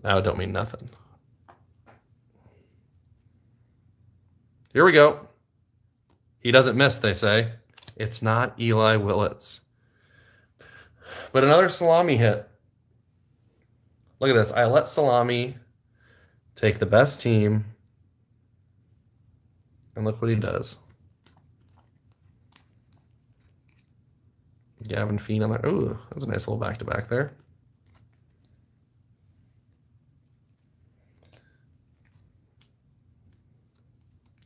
Now it don't mean nothing. Here we go. He doesn't miss, they say. It's not Eli Willits. But another Salami hit. Look at this. I let Salami take the best team, and look what he does. Gavin Fiend on there. Ooh, that's a nice little back-to-back there.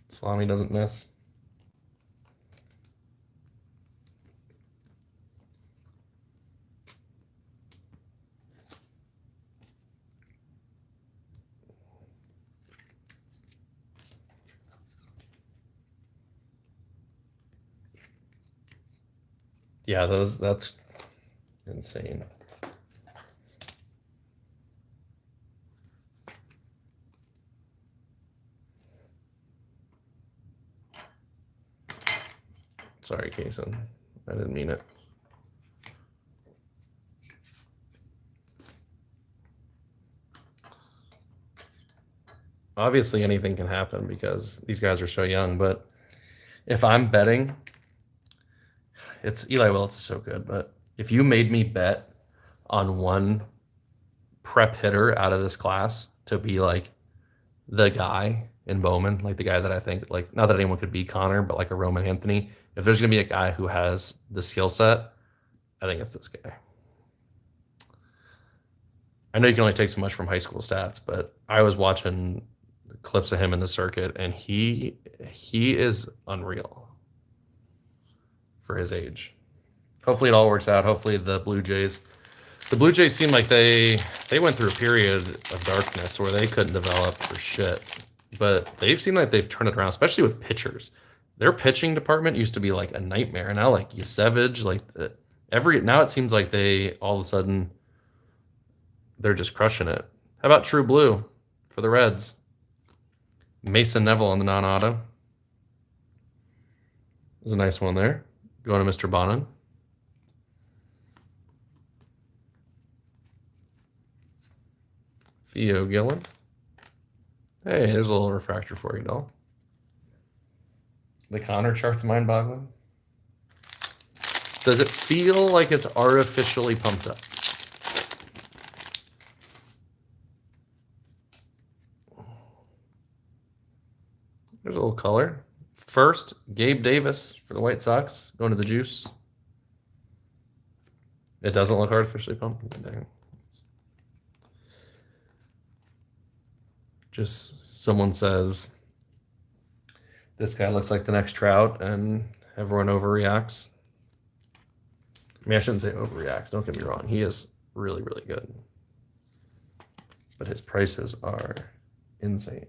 Salami doesn't miss. Yeah, that's insane. Sorry, Kason. I didn't mean it. Obviously, anything can happen because these guys are so young, but if I'm betting, it's Eli Willits is so good, but if you made me bet on one prep hitter out of this class to be like the guy in Bowman, like the guy that I think, like, not that anyone could beat Connor, but like a Roman Anthony, if there's going to be a guy who has the skill set, I think it's this guy. I know you can only take so much from high school stats, but I was watching clips of him in the circuit, and he is unreal for his age. Hopefully it all works out. Hopefully the Blue Jays seem like they went through a period of darkness where they couldn't develop for shit, but they've seemed like they've turned it around, especially with pitchers. Their pitching department used to be like a nightmare, and now like Yusevich, like Now it seems like they all of a sudden they're just crushing it. How about True Blue for the Reds? Mason Neville on the non-auto. There's a nice one there. Going to Mr. Bonin. Theo Gillen. Hey, there's a little refractor for you, doll. The Connor chart's mind-boggling. Does it feel like it's artificially pumped up? There's a little color. First, Gabe Davis for the White Sox, going to the juice. It doesn't look artificially pumped. Dang. Just someone says, this guy looks like the next Trout, and everyone overreacts. I mean, I shouldn't say overreacts. Don't get me wrong. He is really, really good. But his prices are insane.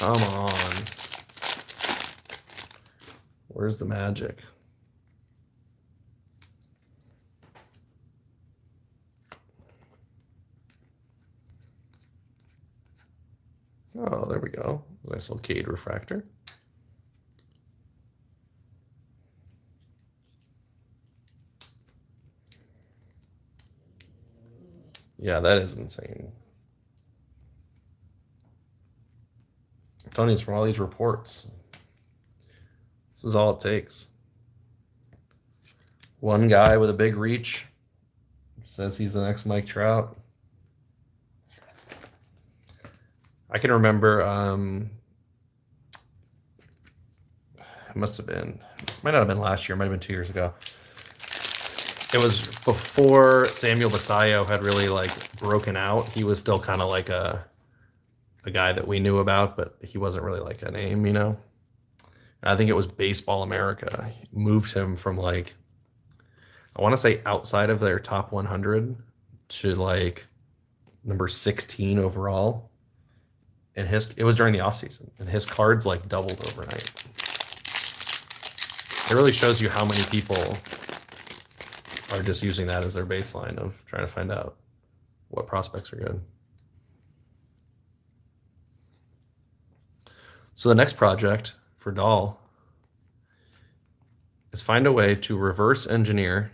Come on. Where's the magic? Oh, there we go. Nice little Cade refractor. Yeah, that is insane. Tony's from all these reports. This is all it takes. One guy with a big reach says he's the next Mike Trout. I can remember, it must have been, might not have been last year, might have been 2 years ago. It was before Samuel Basayo had really like broken out. He was still kind of like a guy that we knew about, but he wasn't really like a name, you know? And I think it was Baseball America. He moved him from like, I want to say outside of their top 100 to like number 16 overall. And it was during the offseason, and his cards like doubled overnight. It really shows you how many people are just using that as their baseline of trying to find out what prospects are good. So the next project for Dahl is find a way to reverse engineer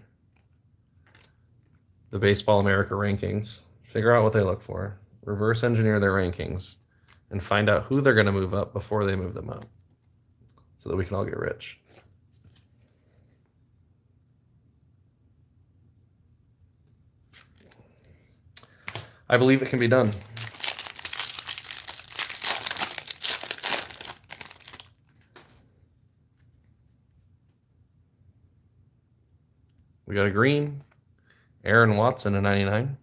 the Baseball America rankings, figure out what they look for, reverse engineer their rankings, and find out who they're going to move up before they move them up so that we can all get rich. I believe it can be done. We got a green, Aaron Watson, a 99.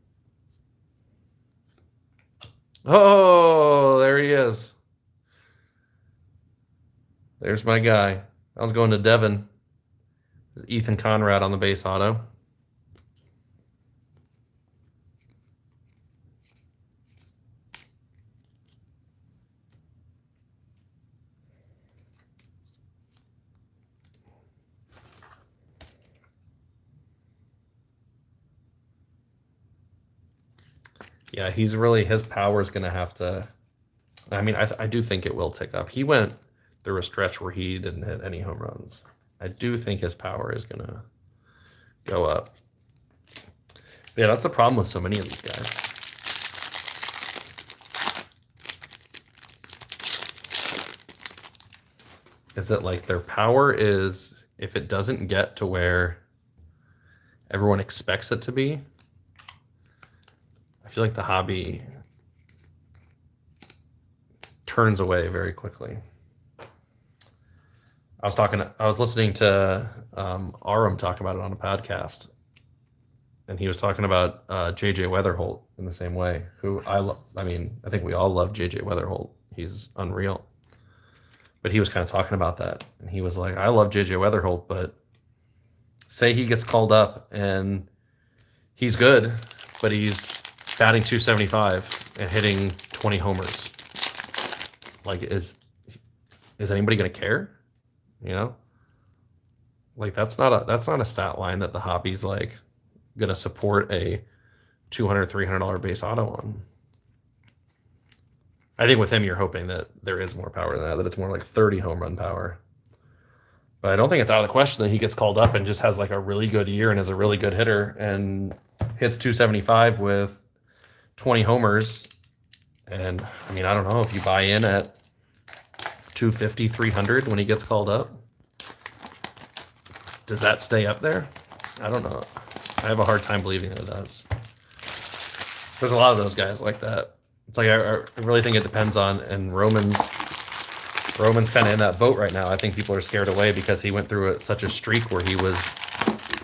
Oh, there he is. There's my guy. I was going to Devin. Ethan Conrad on the base auto. Yeah, he's really, his power is going to have to, I mean, I do think it will tick up. He went through a stretch where he didn't hit any home runs. I do think his power is going to go up. But yeah, that's the problem with so many of these guys. Is that like their power is, if it doesn't get to where everyone expects it to be, I feel like the hobby turns away very quickly. I was listening to Aram talk about it on a podcast. and he was talking about JJ Weatherholt in the same way. Who I mean, I think we all love JJ Weatherholt. He's unreal. But he was kind of talking about that, and he was like, "I love JJ Weatherholt, but say he gets called up and he's good, but he's batting 275 and hitting 20 homers. Like, is anybody gonna care? You know, like that's not a stat line that the hobby's like gonna support a $200, $300 base auto on. I think with him, you're hoping that there is more power than that it's more like 30 home run power. But I don't think it's out of the question that he gets called up and just has like a really good year and is a really good hitter and hits 275 with 20 homers. And I mean, I don't know if you buy in at 250, 300 when he gets called up. Does that stay up there? I don't know. I have a hard time believing that it does. There's a lot of those guys like that. It's like I really think it depends on, and Roman's kind of in that boat right now. I think people are scared away because he went through such a streak where he was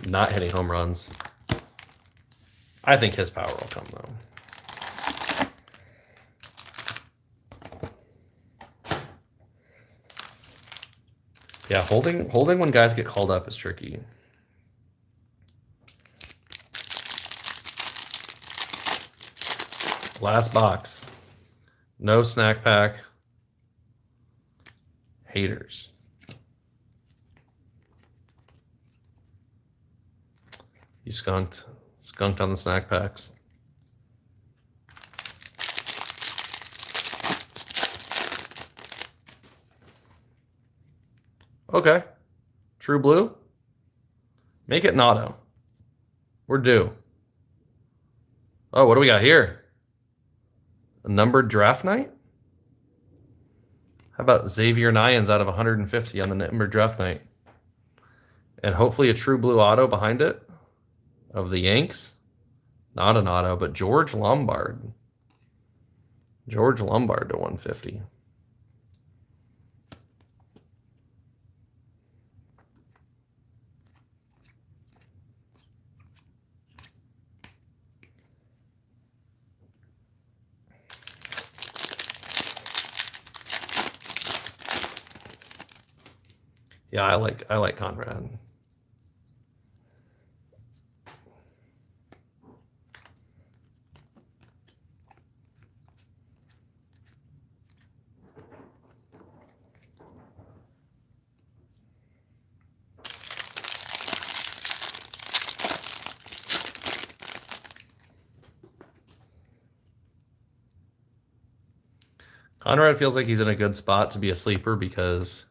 not hitting home runs. I think his power will come though. Yeah, holding when guys get called up is tricky. Last box. No snack pack. Haters. You skunked on the snack packs. Okay. True blue. Make it an auto. We're due. Oh, what do we got here? A numbered draft night? How about Xavier Nyans out of 150 on the numbered draft night? And hopefully a true blue auto behind it of the Yanks. Not an auto, but George Lombard. George Lombard to 150. Yeah, I like Conrad. Conrad feels like he's in a good spot to be a sleeper because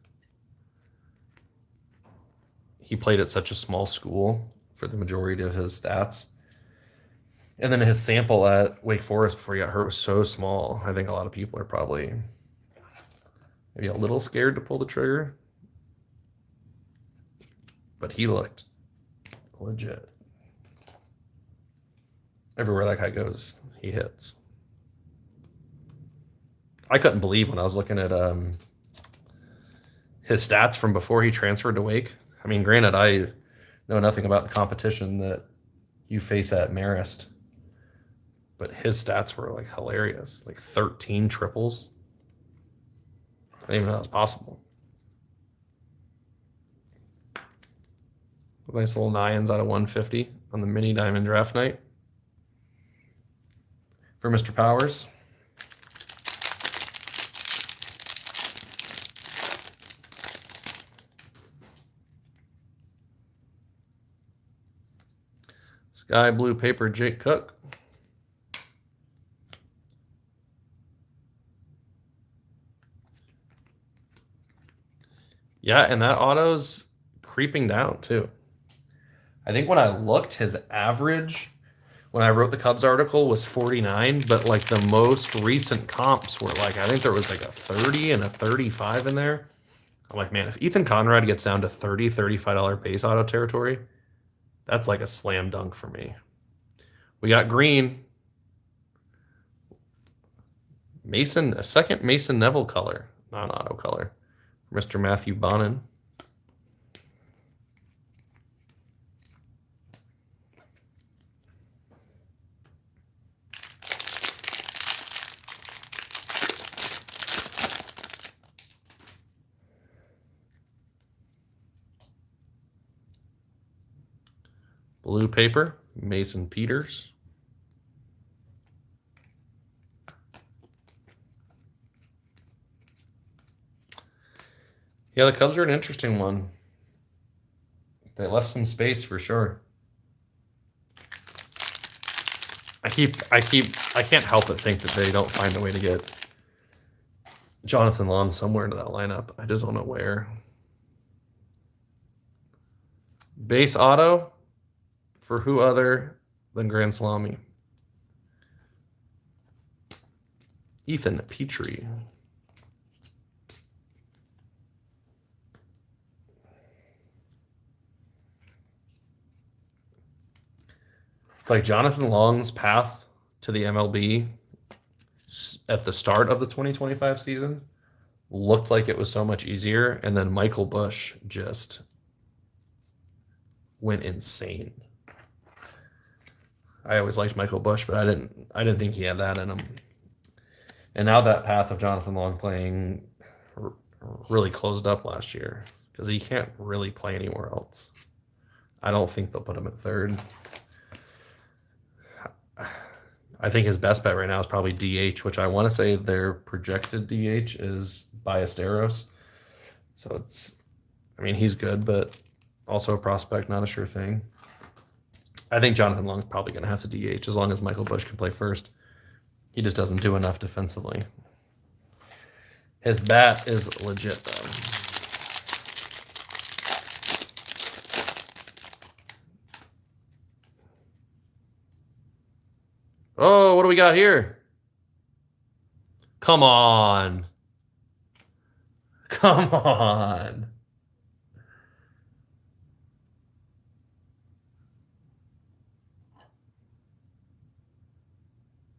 he played at such a small school for the majority of his stats. And then his sample at Wake Forest before he got hurt was so small. I think a lot of people are probably maybe a little scared to pull the trigger. But he looked legit. Everywhere that guy goes, he hits. I couldn't believe when I was looking at his stats from before he transferred to Wake. I mean, granted, I know nothing about the competition that you face at Marist, but his stats were like hilarious, like 13 triples. I didn't even know that was possible. Nice little Nyans out of 150 on the mini diamond draft night for Mr. Powers. Sky blue paper, Jake Cook. Yeah, and that auto's creeping down too. I think when I looked, his average when I wrote the Cubs article was 49, but like the most recent comps were like, I think there was like a 30 and a 35 in there. I'm like, man, if Ethan Conrad gets down to $30, $35 base auto territory, that's like a slam dunk for me. We got green. Mason, a second Mason Neville color, non-auto color. Mr. Matthew Bonin. Blue paper, Mason Peters. Yeah, the Cubs are an interesting one. They left some space for sure. I can't help but think that they don't find a way to get Jonathan Long somewhere into that lineup. I just don't know where. Base auto for who other than Grand Salami? Ethan Petrie. It's like Jonathan Long's path to the MLB at the start of the 2025 season looked like it was so much easier, and then Michael Busch just went insane. I always liked Michael Busch, but I didn't think he had that in him. And now that path of Jonathan Long playing really closed up last year because he can't really play anywhere else. I don't think they'll put him at third. I think his best bet right now is probably DH, which I want to say their projected DH is Ballesteros. So it's, I mean, he's good, but also a prospect, not a sure thing. I think Jonathan Long's probably going to have to DH as long as Michael Busch can play first. He just doesn't do enough defensively. His bat is legit, though. Oh, what do we got here? Come on. Come on.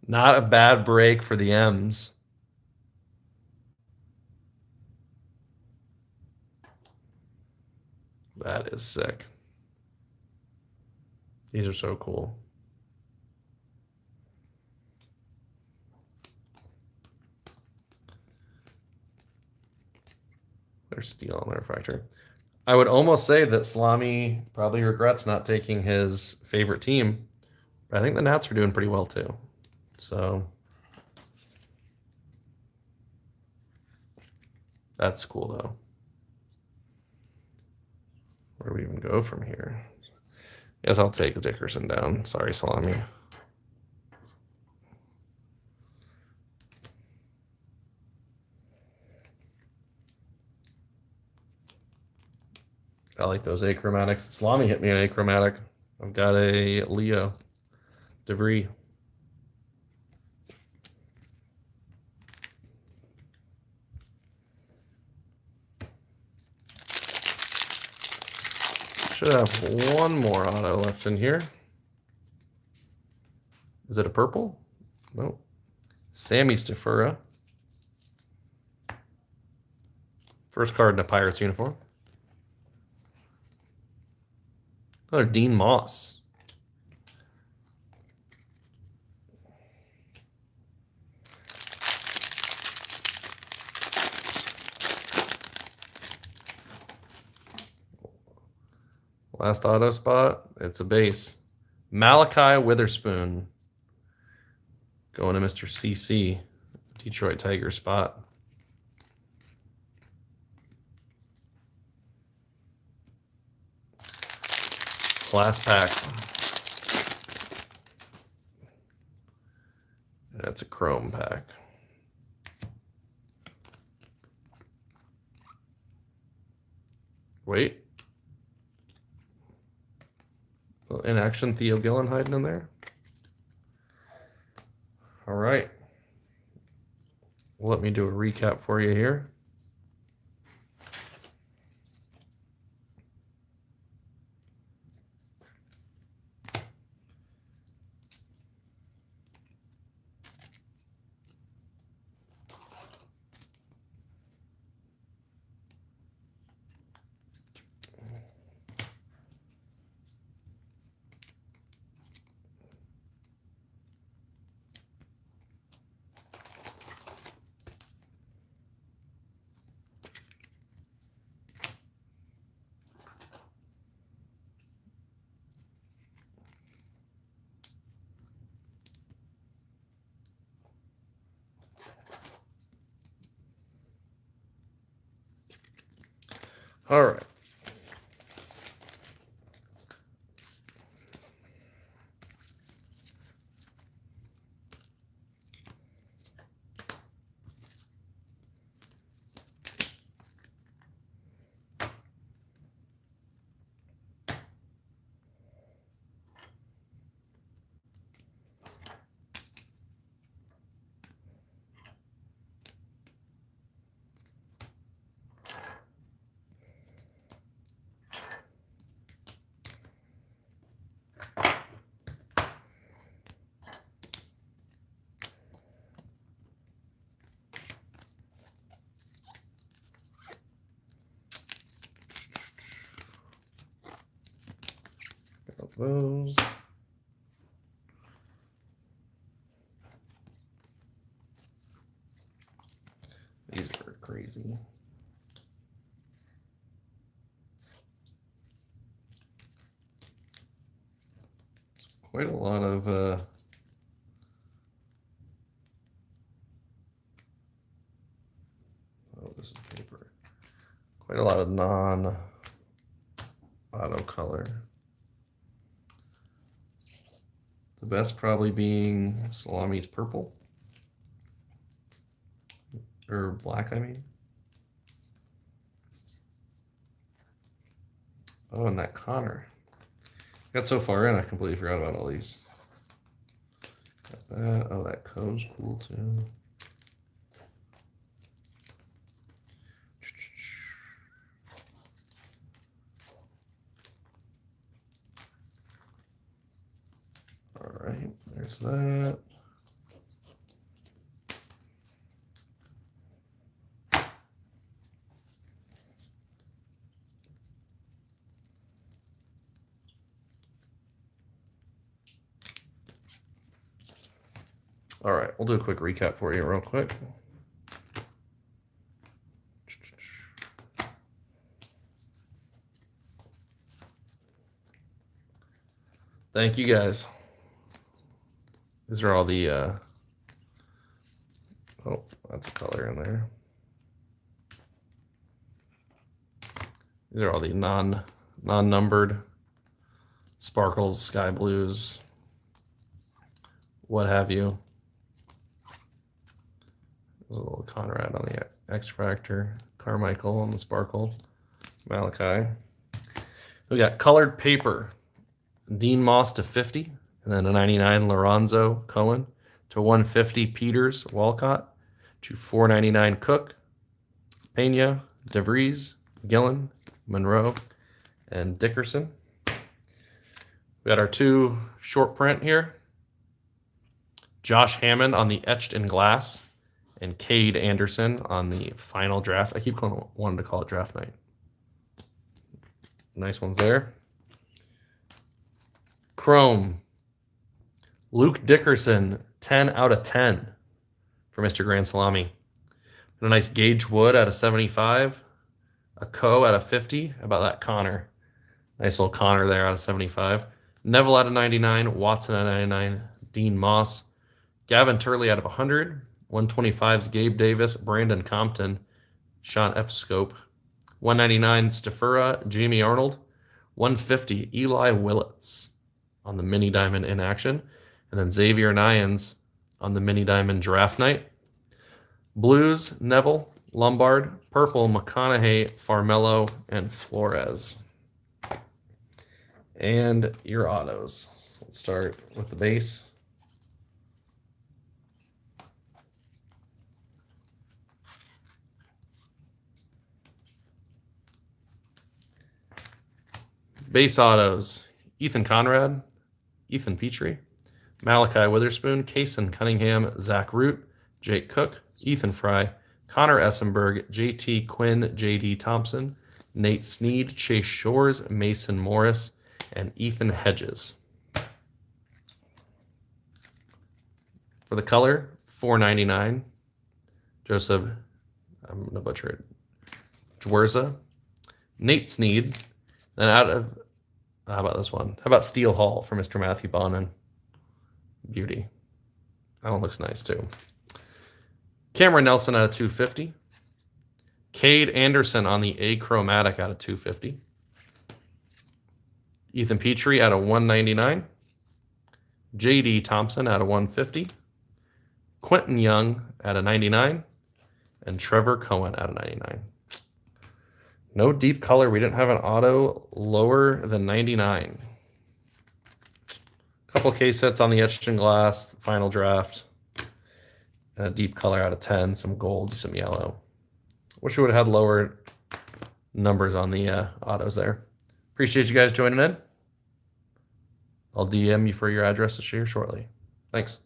Not a bad break for the M's. That is sick. These are so cool. They're steel on their refractor. I would almost say that Salami probably regrets not taking his favorite team, but I think the Nats are doing pretty well too. So that's cool though. Where do we even go from here? Guess I'll take Dickerson down. Sorry, Salami. I like those achromatics. Salami hit me an achromatic. I've got a Leo DeVry. Should have one more auto left in here. Is it a purple? Nope. Sammy Stafura. First card in a Pirates uniform. Another Dean Moss. Last auto spot. It's a base. Malachi Witherspoon. Going to Mr. CC. Detroit Tigers spot. Last pack. That's a chrome pack. Wait. In action, Theo Gillen hiding in there. All right. Let me do a recap for you here. All right. Got those. These are crazy. Quite a lot of oh, this is paper. Quite a lot of non-auto color. The best probably being Salami's purple. Or black, I mean. Oh, and that Connor. Got so far in, I completely forgot about all these. Got that. Oh, that Co's cool too. All right, there's that. All right, we'll do a quick recap for you real quick. Thank you guys. These are all the oh, that's a color in there. These are all the non-numbered sparkles, sky blues, what have you. There's a little Conrad on the X Factor, Carmichael on the sparkle, Malachi. We got colored paper, Dean Moss to 50, and then a 99 Lorenzo Cohen to 150 Peters Walcott to 499 Cook, Pena, DeVries, Gillen, Monroe, and Dickerson. We got our two short print here. Josh Hammond on the etched in glass, and Cade Anderson on the final draft. I keep wanting to call it draft night. Nice ones there. Chrome. Luke Dickerson, 10 out of 10 for Mr. Grand Salami. And a nice Gage Wood out of 75. A Co out of 50. How about that Connor? Nice little Connor there out of 75. Neville out of 99. Watson out of 99. Dean Moss. Gavin Turley out of 100. 125's Gabe Davis. Brandon Compton. Sean Epscope. 199 Stafura. Jamie Arnold. 150 Eli Willits on the mini diamond in action. And then Xavier Nyans on the mini diamond draft night. Blues, Neville, Lombard, purple, McConaughey, Farmello, and Flores. And your autos. Let's start with the base. Base autos. Ethan Conrad, Ethan Petrie, Malachi Witherspoon, Kaysen Cunningham, Zach Root, Jake Cook, Ethan Fry, Connor Essenberg, JT Quinn, JD Thompson, Nate Sneed, Chase Shores, Mason Morris, and Ethan Hedges. For the color, $4.99. Joseph, I'm going to butcher it, Jwerza, Nate Sneed. Then out of, how about this one? How about Steel Hall for Mr. Matthew Bonin? Beauty. That one looks nice too. Cameron Nelson out of 250. Cade Anderson on the achromatic out of 250. Ethan Petrie out of 199. J.D. Thompson out of 150. Quentin Young out of 99. And Trevor Cohen out of 99. No deep color. We didn't have an auto lower than 99. Couple case sets on the etched in glass, final draft. And a deep color out of 10. Some gold, some yellow. Wish we would have had lower numbers on the autos there. Appreciate you guys joining in. I'll DM you for your address to share shortly. Thanks.